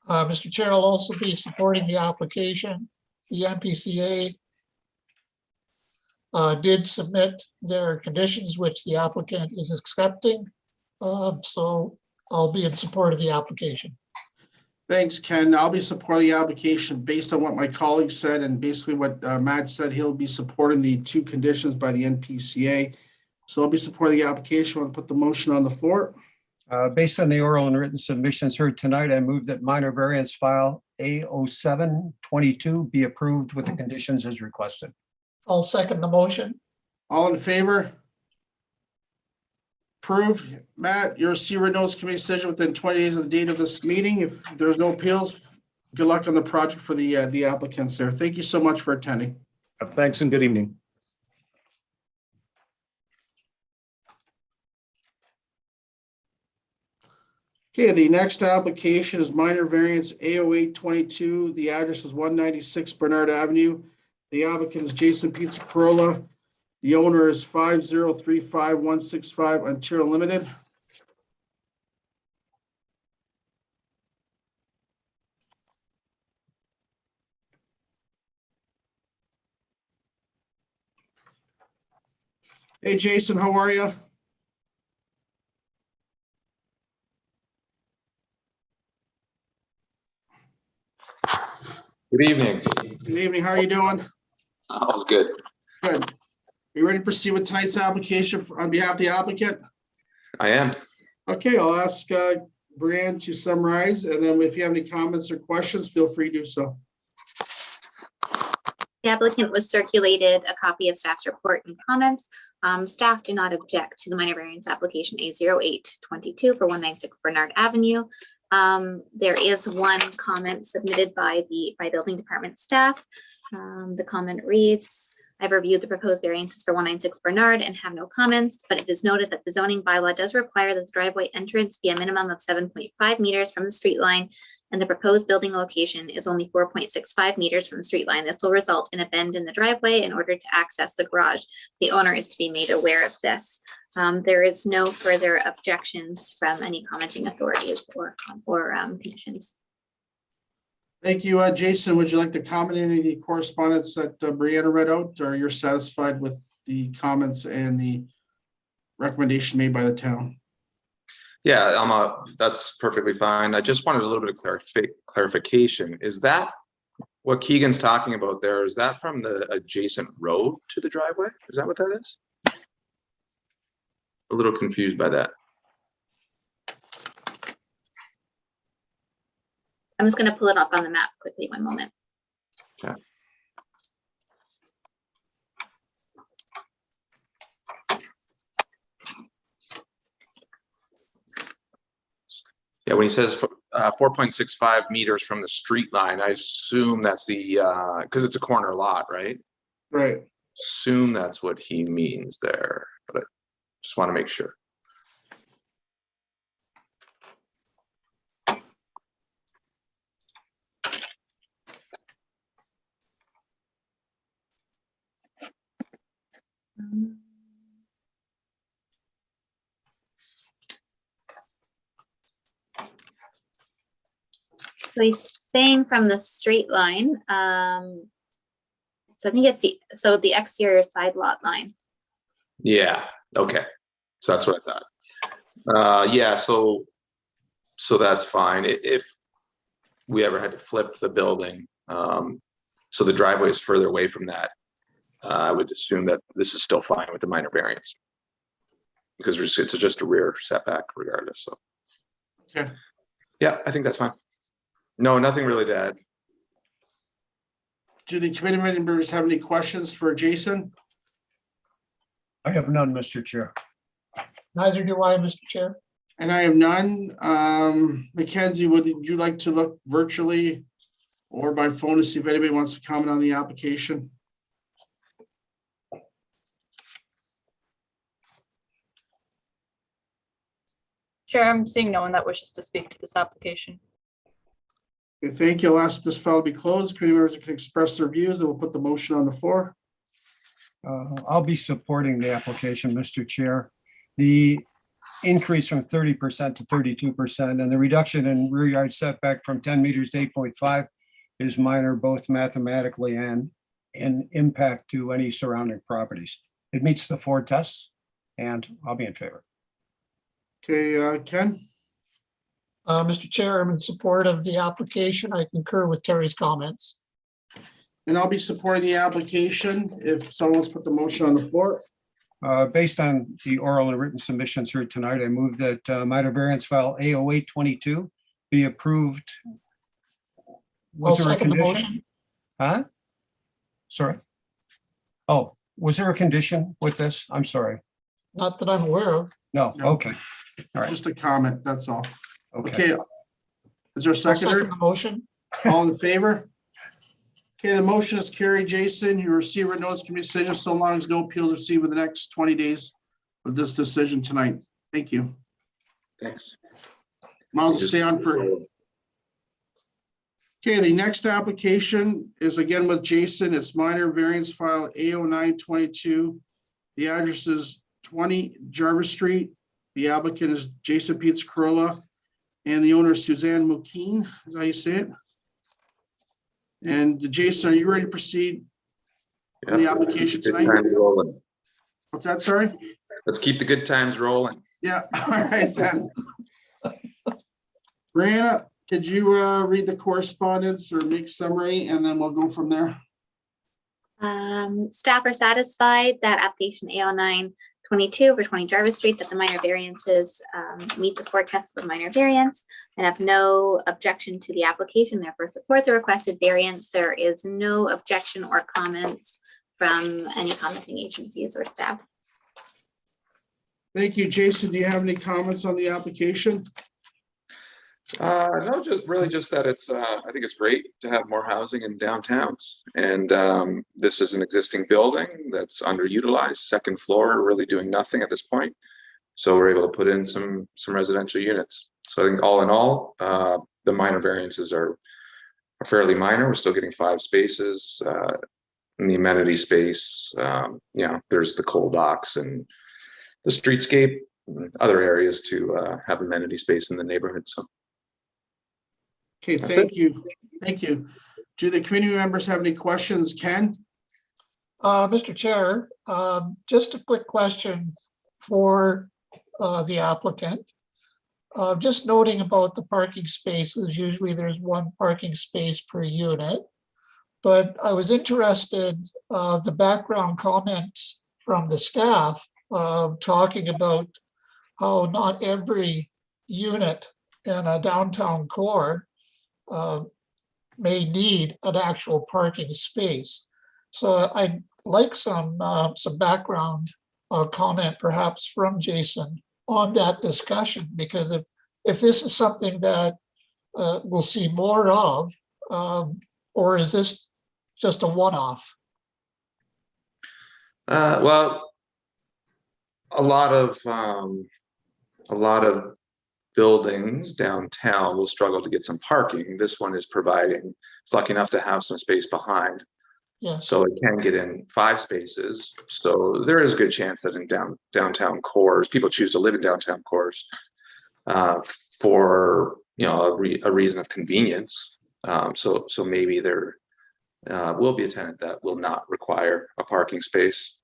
Mr. Chair, I'll also be supporting the application. The MPCA did submit their conditions, which the applicant is accepting. So I'll be in support of the application. Thanks, Ken. I'll be supporting the application based on what my colleague said and basically what Matt said. He'll be supporting the 2 conditions by the NPCA. So I'll be supporting the application. I'll put the motion on the floor. Based on the oral and written submissions heard tonight, I move that minor variance file A0722 be approved with the conditions as requested. I'll second the motion. All in favor? Approved. Matt, your Seaward Notice Committee decision within 20 days of the date of this meeting. If there's no appeals, good luck on the project for the applicants there. Thank you so much for attending. Thanks and good evening. Okay, the next application is minor variance A0822. The address is 196 Bernard Avenue. The applicant is Jason Pizza Corolla. The owner is 5035165 Ontario Limited. Hey, Jason, how are you? Good evening. Good evening. How are you doing? All's good. Good. Are you ready to proceed with tonight's application on behalf of the applicant? I am. Okay, I'll ask Brianne to summarize, and then if you have any comments or questions, feel free to do so. The applicant was circulated a copy of staff's report and comments. Staff do not object to the minor variance application A0822 for 196 Bernard Avenue. There is one comment submitted by building department staff. The comment reads, I've reviewed the proposed variances for 196 Bernard and have no comments, but it is noted that the zoning bylaw does require that the driveway entrance be a minimum of 7.5 meters from the street line, and the proposed building location is only 4.65 meters from the street line. This will result in a bend in the driveway in order to access the garage. The owner is to be made aware of this. There is no further objections from any commenting authorities or conditions. Thank you. Jason, would you like to comment on any of the correspondence that Brianna read out, or you're satisfied with the comments and the recommendation made by the town? Yeah, that's perfectly fine. I just wanted a little bit of clarification. Is that what Keegan's talking about there? Is that from the adjacent road to the driveway? Is that what that is? A little confused by that. I'm just going to pull it up on the map quickly, one moment. Okay. Yeah, when he says 4.65 meters from the street line, I assume that's the, because it's a corner lot, right? Right. Assume that's what he means there, but I just want to make sure. So he's saying from the straight line. So I think it's the exterior side lot line. Yeah, okay. So that's what I thought. Yeah, so that's fine. If we ever had to flip the building, so the driveway is further away from that, I would assume that this is still fine with the minor variance, because it's just a rear setback regardless. So okay. Yeah, I think that's fine. No, nothing really to add. Do the committee members have any questions for Jason? I have none, Mr. Chair. Neither do I, Mr. Chair. And I have none. Mackenzie, would you like to look virtually or by phone to see if anybody wants to comment on the application? Chair, I'm seeing no one that wishes to speak to this application. Okay, thank you. I'll ask this file to be closed. Committee members can express their views and we'll put the motion on the floor. I'll be supporting the application, Mr. Chair. The increase from 30% to 32% and the reduction in rear yard setback from 10 meters to 8.5 is minor, both mathematically and in impact to any surrounding properties. It meets the 4 tests and I'll be in favor. Okay, Ken? Mr. Chair, I'm in support of the application. I concur with Terry's comments. And I'll be supporting the application if someone's put the motion on the floor. Based on the oral and written submissions here tonight, I move that minor variance file A0822 be approved. I'll Was there a second the condition? motion. Huh? Sorry. Oh, was there a condition with this? I'm sorry. Not that I'm aware of. No, No. okay. All right, Just a comment, that's all. okay. Okay. Is there a I'll second seconder? the motion. All in favor? Okay, the motion is carried. Jason, you receive a notice committee decision so long as no appeals received within the next 20 days of this decision tonight. Thank you. Thanks. Miles will stay on for. Okay, the next application is again with Jason. It's minor variance file A0922. The address is 20 Jarvis Street. The applicant is Jason Peets Corolla, and the owner is Suzanne Mokeen, is how you say it. And Jason, are you ready to proceed on the application tonight? What's that, sorry? Let's keep the good times rolling. Yeah, all right then. Brianna, could you read the correspondence or make summary, and then we'll go from there? Staff are satisfied that application A0922 over 20 Jarvis Street, that the minor variances meet the core test for minor variance and have no objection to the application, therefore support the requested variance. There is no objection or comments from any commenting agencies or staff. Thank you. Jason, do you have any comments on the application? No, just really just that it's, I think it's great to have more housing in downtowns. And this is an existing building that's underutilized, second floor, really doing nothing at this point. So we're able to put in some residential units. So I think all in all, the minor variances are fairly minor. We're still getting 5 spaces in the amenity space. There's the coal docks and the streetscape, and other areas to have amenity space in the neighborhood. So. Okay, thank you. Thank you. Do the community members have any questions? Ken? Mr. Chair, just a quick question for the applicant. Just noting about the parking spaces, usually there's 1 parking space per unit. But I was interested, the background comments from the staff talking about how not every unit in a downtown core may need an actual parking space. So I'd like some background comment perhaps from Jason on that discussion, because if this is something that we'll see more of, or is this just a one-off? Well, a lot of buildings downtown will struggle to get some parking. This one is providing, it's lucky enough to have some space behind. Yes. So it can get in 5 spaces. So there is a good chance that in downtown cores, people choose to live in downtown cores for a reason of convenience. So maybe there will be a tenant that will not require a parking space.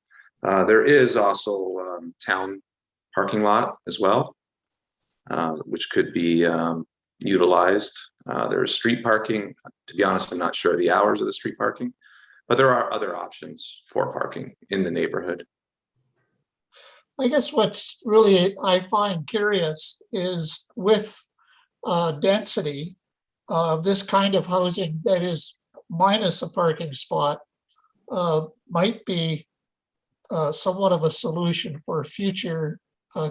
There is also town parking lot as well, which could be utilized. There's street parking. To be honest, I'm not sure the hours of the street parking, but there are other options for parking in the neighborhood. I guess what's really I find curious is with density, this kind of housing that is minus a parking spot might be somewhat of a solution for future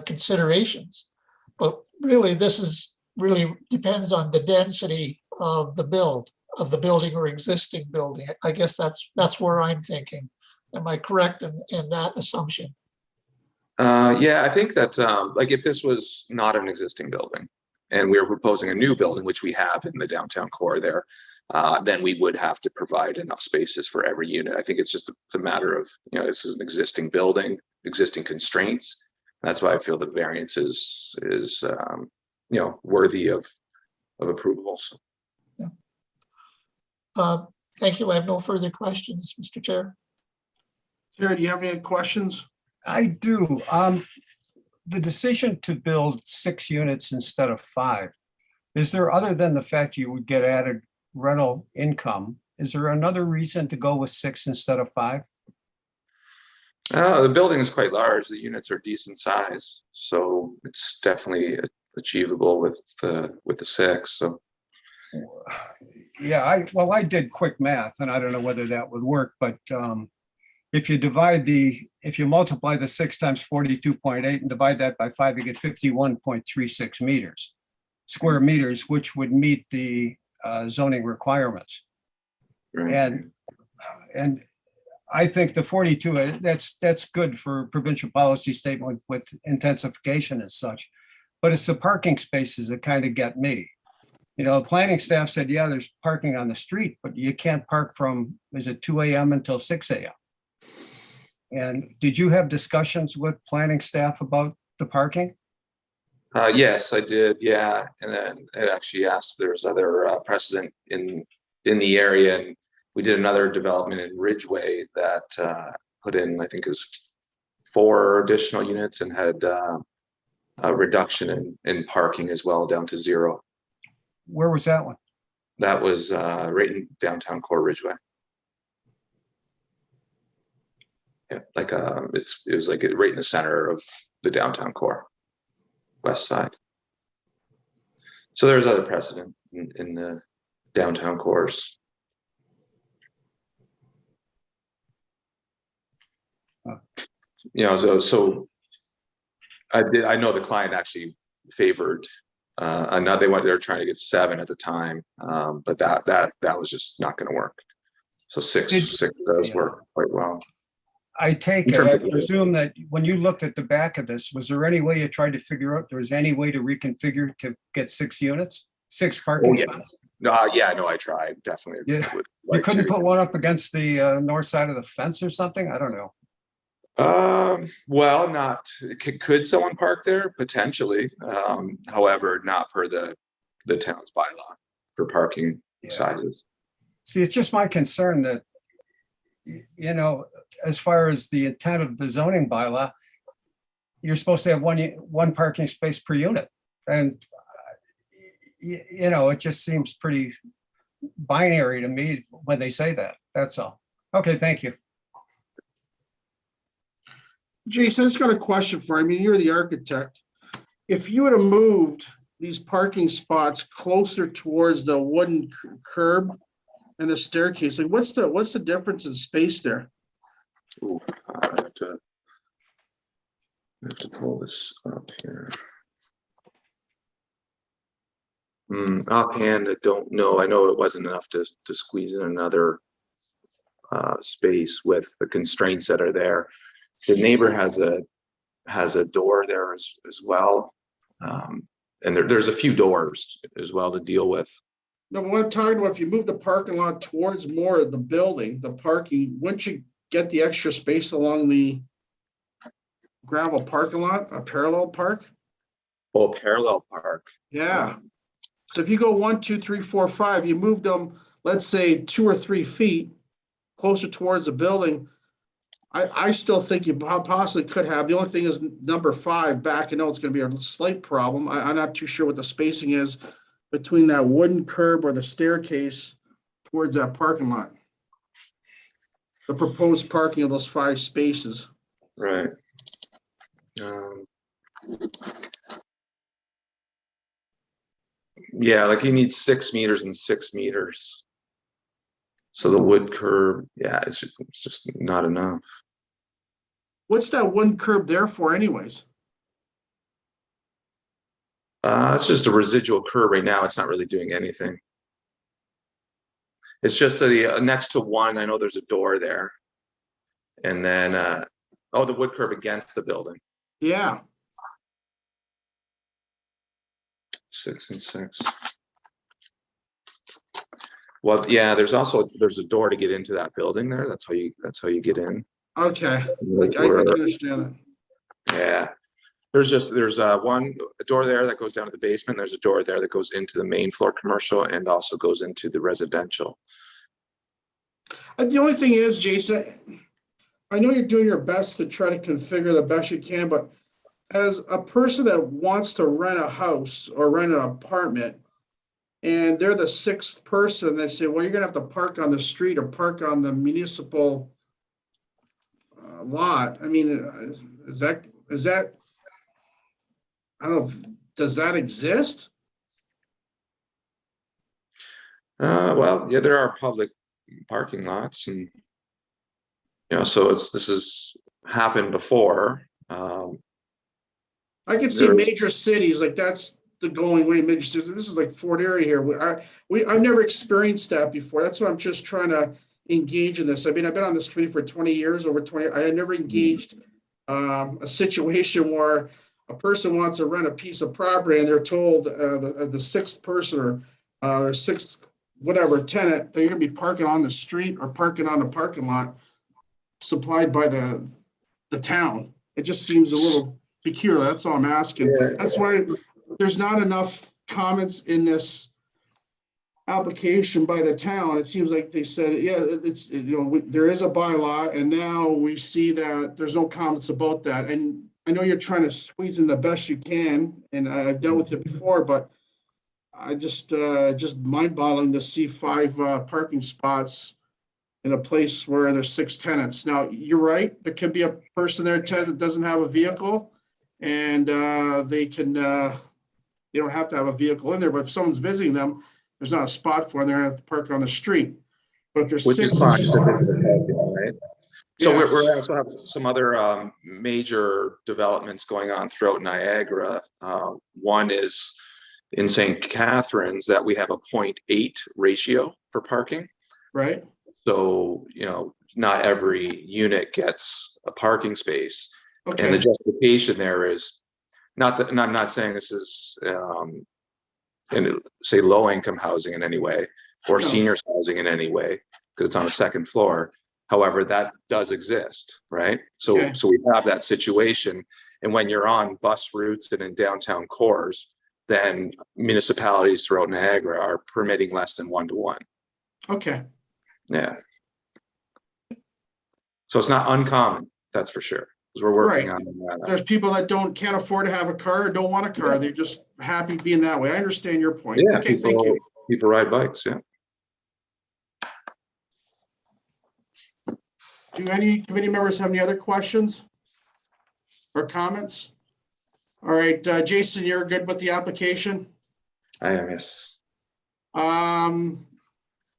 considerations. But really, this is really depends on the density of the building or existing building. I guess that's where I'm thinking. Am I correct in that assumption? Yeah, I think that like if this was not an existing building and we were proposing a new building, which we have in the downtown core there, then we would have to provide enough spaces for every unit. I think it's a matter of, this is an existing building, existing constraints. That's why I feel the variance is worthy of approval. So. Yeah. Thank you. I have no further questions, Mr. Chair. Chair, do you have any questions? I do. The decision to build 6 units instead of 5, is there, other than the fact you would get added rental income, is there another reason to go with 6 instead of 5? The building is quite large. The units are decent size, so it's definitely achievable with the 6. So, yeah, I did quick math, and I don't know whether that would work, but if you multiply the 6 times 42.8 and divide that by 5, you get 51.36 square meters, which would meet the zoning requirements. right. And I think the 42, that's good for provincial policy statement with intensification and such, but it's the parking spaces that kind of get me. Planning staff said, yeah, there's parking on the street, but you can't park from, is it 2 a.m. until 6 a.m.? And did you have discussions with planning staff about the parking? Yes, I did. Yeah, and then it actually asked if there's other precedent in the area, and we did another development in Ridgeway that put in, I think it was 4 additional units and had a reduction in parking as well, down to 0. Where was that one? That was right in downtown Core Ridgeway. Yeah, like it was like right in the center of the downtown core, west side. So there's other precedent in the downtown cores. You know, so I know the client actually favored another. They were trying to get 7 at the time, but that was just not going to work. So six does work quite well. I take it, I presume that when you looked at the back of this, was there any way you tried to figure out there was any way to reconfigure to get 6 units, 6 parking spots? Yeah, no, I tried, definitely. Yeah. You couldn't put one up against the north side of the fence or something? I don't know. Well, could someone park there? Potentially. However, not per the town's bylaw for parking sizes. See, it's just my concern that, you know, as far as the intent of the zoning bylaw, you're supposed to have one parking space per unit. And, you know, it just seems pretty binary to me when they say that. That's all. Okay, thank you. Jason, I just got a question for you. I mean, you're the architect. If you would have moved these parking spots closer towards the wooden curb and the staircase, like what's the difference in space there? Ooh, I have to pull this up here. Offhand, I don't know. I know it wasn't enough to squeeze in another space with the constraints that are there. The neighbor has a door there as well, and there's a few doors as well to deal with. No, but what I'm talking about, if you move the parking lot towards more of the building, the parking, wouldn't you get the extra space along the gravel parking lot, a parallel park? Oh, parallel park. Yeah. So if you go 1, 2, 3, 4, 5, you moved them, let's say 2 or 3 feet closer towards the building. I still think you possibly could have. The only thing is number 5 back. I know it's going to be a slight problem. I'm not too sure what the spacing is between that wooden curb or the staircase towards that parking lot. The proposed parking of those 5 spaces. Right. Yeah, like you need 6 meters and 6 meters. So the wood curb, yeah, it's just not enough. What's that wooden curb there for anyways? It's just a residual curb right now. It's not really doing anything. It's just next to one, I know there's a door there. And then, the wood curb against the building. Yeah. 6 and 6. Well, yeah, there's a door to get into that building there. That's how you get in. Okay, I can understand it. Yeah. There's one door there that goes down to the basement. There's a door there that goes into the main floor commercial and also goes into the residential. The only thing is, Jason, I know you're doing your best to try to configure the best you can, but as a person that wants to rent a house or rent an apartment, and they're the 6th person, they say, well, you're gonna have to park on the street or park on the municipal lot. I mean, is that, I don't know, does that exist? Well, yeah, there are public parking lots, and so this has happened before. I can see major cities, like that's the going way. Major cities. This is like Fort Erie here. I've never experienced that before. That's why I'm just trying to engage in this. I mean, I've been on this committee for 20 years, over 20. I had never engaged a situation where a person wants to rent a piece of property and they're told the 6th person or 6th whatever tenant, they're going to be parking on the street or parking on the parking lot supplied by the town. It just seems a little peculiar. That's all I'm asking. That's why there's not enough comments in this application by the town, it seems like they said, yeah, it's, there is a bylaw, and now we see that there's no comments about that. And I know you're trying to squeeze in the best you can, and I've dealt with it before, but I just mind-boggling to see 5 parking spots in a place where there's 6 tenants. Now, you're right, there could be a person there, tenant, that doesn't have a vehicle, and they don't have to have a vehicle in there, but if someone's visiting them, there's not a spot for them, they're gonna have to park on the street. But if there's Which 6. is fine. It's a business parking, right? So Yes. we're also have some other major developments going on throughout Niagara. One is in St. Catharines that we have a 0.8 ratio for parking. Right. So, not every unit gets a parking space. And the Okay, justification there is not that, and I'm not saying this is in, say, low income housing in any way, or No. seniors housing in any way, because it's on the second floor. However, that does exist, right? So, Okay. so we have that situation. And when you're on bus routes and in downtown cores, then municipalities throughout Niagara are permitting less than 1-to-1. okay, Yeah. So it's not uncommon, that's for sure, because we're working Right. on that. there's people that can't afford to have a car, or don't want a car, they're just happy being that way. I understand your point. Yeah, Okay, thank you. people ride bikes, yeah. Do any committee members have any other questions or comments? All right, Jason, you're good with the application? I am, yes.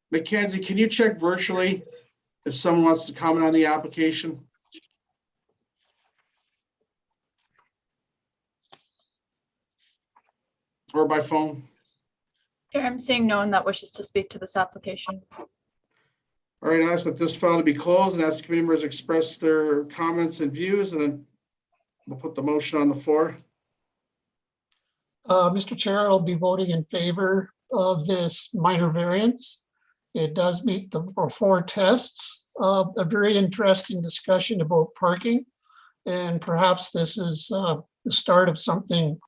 Mackenzie, can you check virtually if someone wants to comment on the application? Or by phone? Chair, I'm seeing no one that wishes to speak to this application. All right, I ask that this file to be closed and ask the committee members to express their comments and views, and then we'll put the motion on the floor. Mr. Chair, I'll be voting in favor of this minor variance. It does meet the 4 tests. A very interesting discussion about parking. And perhaps this is the start of something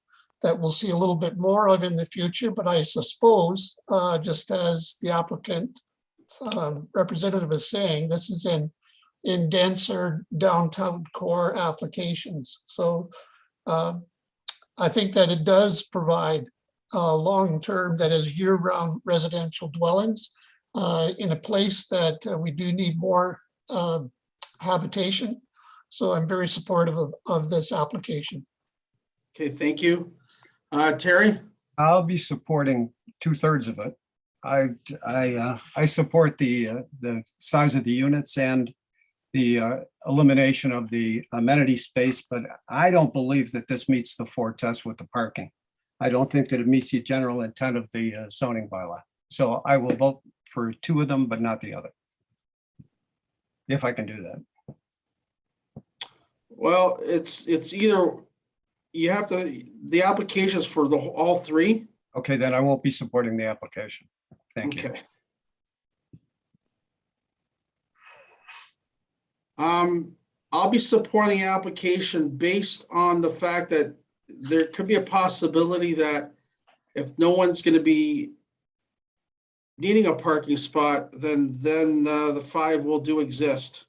that we'll see a little bit more of in the future. But I suppose, just as the applicant representative is saying, this is in denser downtown core applications. So I think that it does provide long-term, that is year-round residential dwellings in a place that we do need more habitation. So I'm very supportive of this application. Okay, thank you. Terry? I'll be supporting 2/3 of it. I support the size of the units and the elimination of the amenity space, but I don't believe that this meets the 4 tests with the parking. I don't think that it meets the general intent of the zoning bylaw. So I will vote for 2 of them, but not the other, if I can do that. Well, it's either, you have to, the applications for all 3. Okay, then I won't be supporting the application. Thank you. Okay. I'll be supporting the application based on the fact that there could be a possibility that if no one's going to be needing a parking spot, then the 5 will do exist.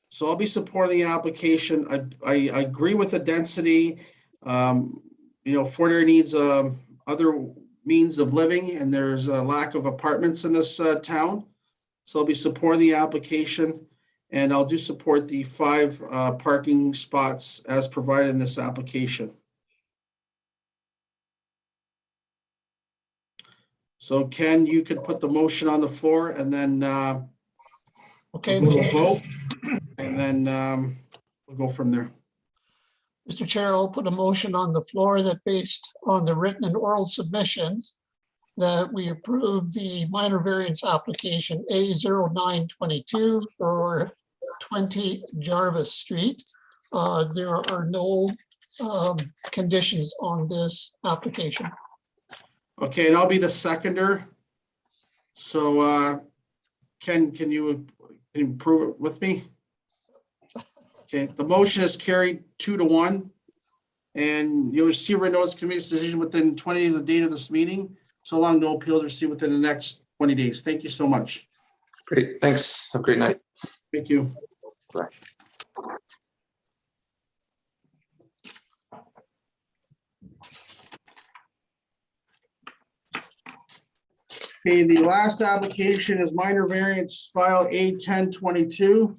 So I'll be supporting the application. I agree with the density. Fort Erie needs other means of living, and there's a lack of apartments in this town. So I'll be supporting the application, and I'll do support the 5 parking spots as provided in this application. So Ken, you could put the motion on the floor, and then Okay, we'll vote, and then we'll go from there. Mr. Chair, I'll put a motion on the floor that, based on the written and oral submissions, that we approve the minor variance application A0922 for 20 Jarvis Street. There are no conditions on this application. Okay, and I'll be the seconder. So Ken, can you prove it with me? Okay, the motion is carried 2-1. And you'll receive a notice of committee's decision within 20 days of the date of this meeting so long no appeals received within the next 20 days. Thank you so much. Great, thanks. Have a great night. Thank you. Bye. Okay, the last application is minor variance file A1022.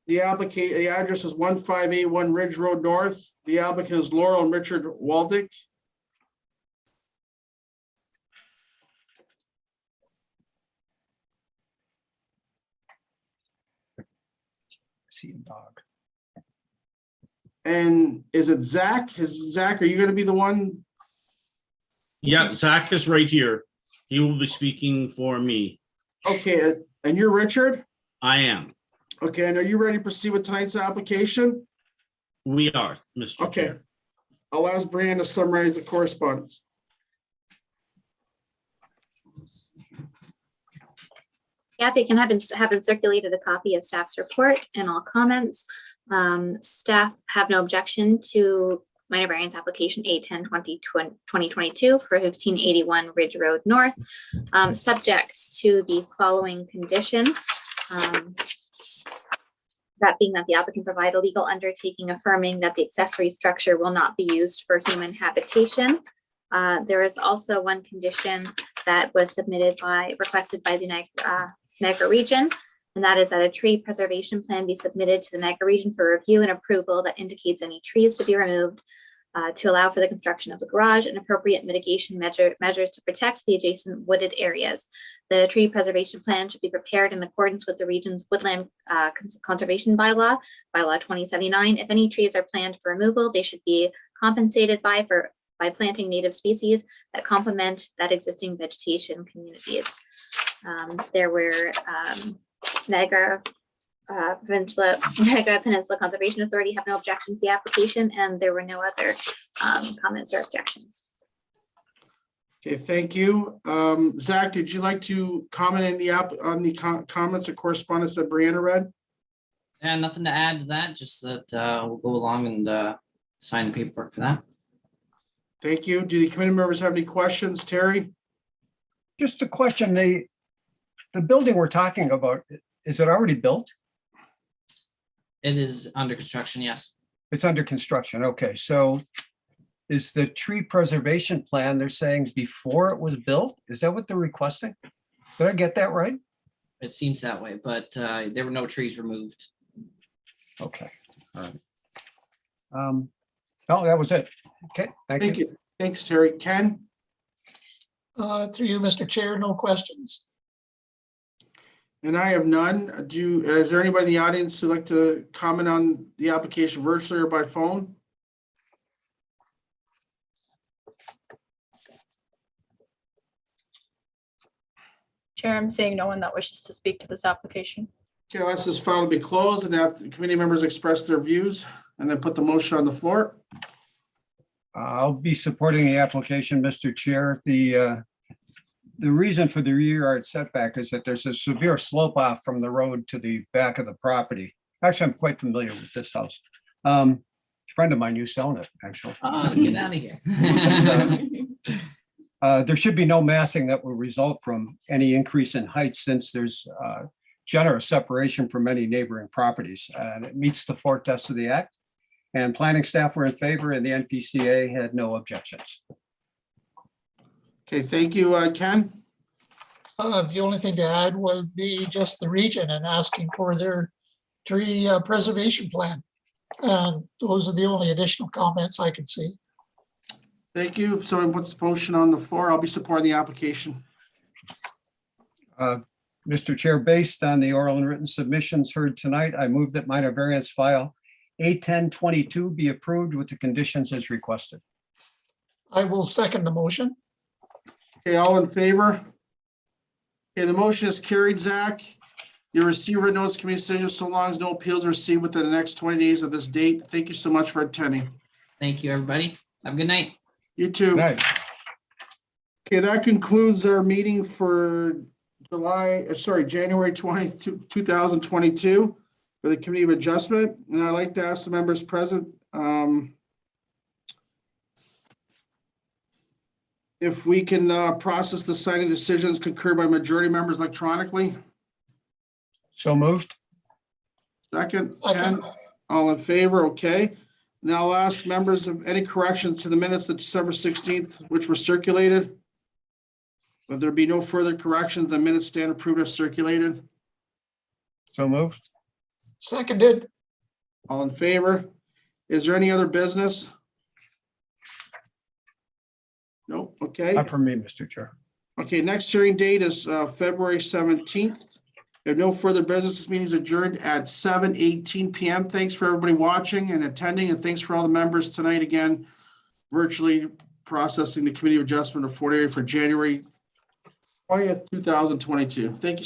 The address is 1581 Ridge Road North. The applicant is Laurel and Richard Waldick. See a dog. And is it Zach? Zach, are you going to be the one? Yeah, Zach is right here. He will be speaking for me. Okay, and you're Richard? I am. Okay, and are you ready to proceed with tonight's application? We are, Mr. Okay. Chair. I'll ask Brian to summarize the correspondence. The applicant have been circulated a copy of staff's report and all comments. Staff have no objection to minor variance application A10-2022 for 1581 Ridge Road North, subject to the following condition. That being that the applicant provide a legal undertaking affirming that the accessory structure will not be used for human habitation. There is also one condition that was requested by the Niagara region, and that is that a tree preservation plan be submitted to the Niagara region for review and approval that indicates any trees to be removed to allow for the construction of the garage and appropriate mitigation measures to protect the adjacent wooded areas. The tree preservation plan should be prepared in accordance with the region's woodland conservation bylaw 2079. If any trees are planned for removal, they should be compensated by planting native species that complement that existing vegetation communities. There were Niagara Peninsula Conservation Authority have no objection to the application, and there were no other comments or objections. Okay, thank you. Zach, did you like to comment on the comments or correspondence that Brianna read? Yeah, nothing to add to that, just that we'll go along and sign the paperwork for that. Thank you. Do the committee members have any questions? Terry? Just a question, the building we're talking about, is it already built? It is under construction, yes. It's under construction, okay, so is the tree preservation plan, they're saying before it was built? Is that what they're requesting? Did I get that right? It seems that way, but there were no trees removed. Okay, all right. Oh, that was it. Okay, thank you. Thanks, Terry. Ken? Through you, Mr. Chair, no questions. And I have none. Is there anybody in the audience who'd like to comment on the application virtually or by phone? Chair, I'm seeing no one that wishes to speak to this application. Okay, let's this file to be closed and have the committee members express their views and then put the motion on the floor. I'll be supporting the application, Mr. Chair. The reason for the rear yard setback is that there's a severe slope off from the road to the back of the property. Actually, I'm quite familiar with this house. A friend of mine used to own it, actually. Get out of here. There should be no massing that will result from any increase in height since there's generous separation from many neighboring properties. And it meets the fourth test of the act. And planning staff were in favor and the NPCA had no objections. Okay, thank you, Ken. The only thing to add was just the region and asking for their tree preservation plan. And those are the only additional comments I can see. Thank you. If someone puts the motion on the floor, I'll be supporting the application. Mr. Chair, based on the oral and written submissions heard tonight, I move that minor variance file A1022 be approved with the conditions as requested. I will second the motion. Okay, all in favor? Okay, the motion is carried, Zach. Your receiver notice committee decision so long as no appeals are received within the next 20 days of this date. Thank you so much for attending. Thank you, everybody. Have a good night. You too. Right. Okay, that concludes our meeting for January 20th, 2022. for the Committee of Adjustment, and I'd like to ask the members present if we can process the signing decisions concurred by majority members electronically. So moved. Second, Second. Ken, all in favor, okay. Now I'll ask members of any corrections to the minutes of December 16th, which were circulated. If there be no further corrections, the minutes stand approved as circulated. So moved. Seconded. All in favor? Is there any other business? No, okay. Not for me, Mr. Chair. Okay, next hearing date is February 17th. If no further business, this meeting is adjourned at 7:18 PM. Thanks for everybody watching and attending, and thanks for all the members tonight again, virtually processing the Committee of Adjustment of Fort Erie for January 20th, 2022. Thank you.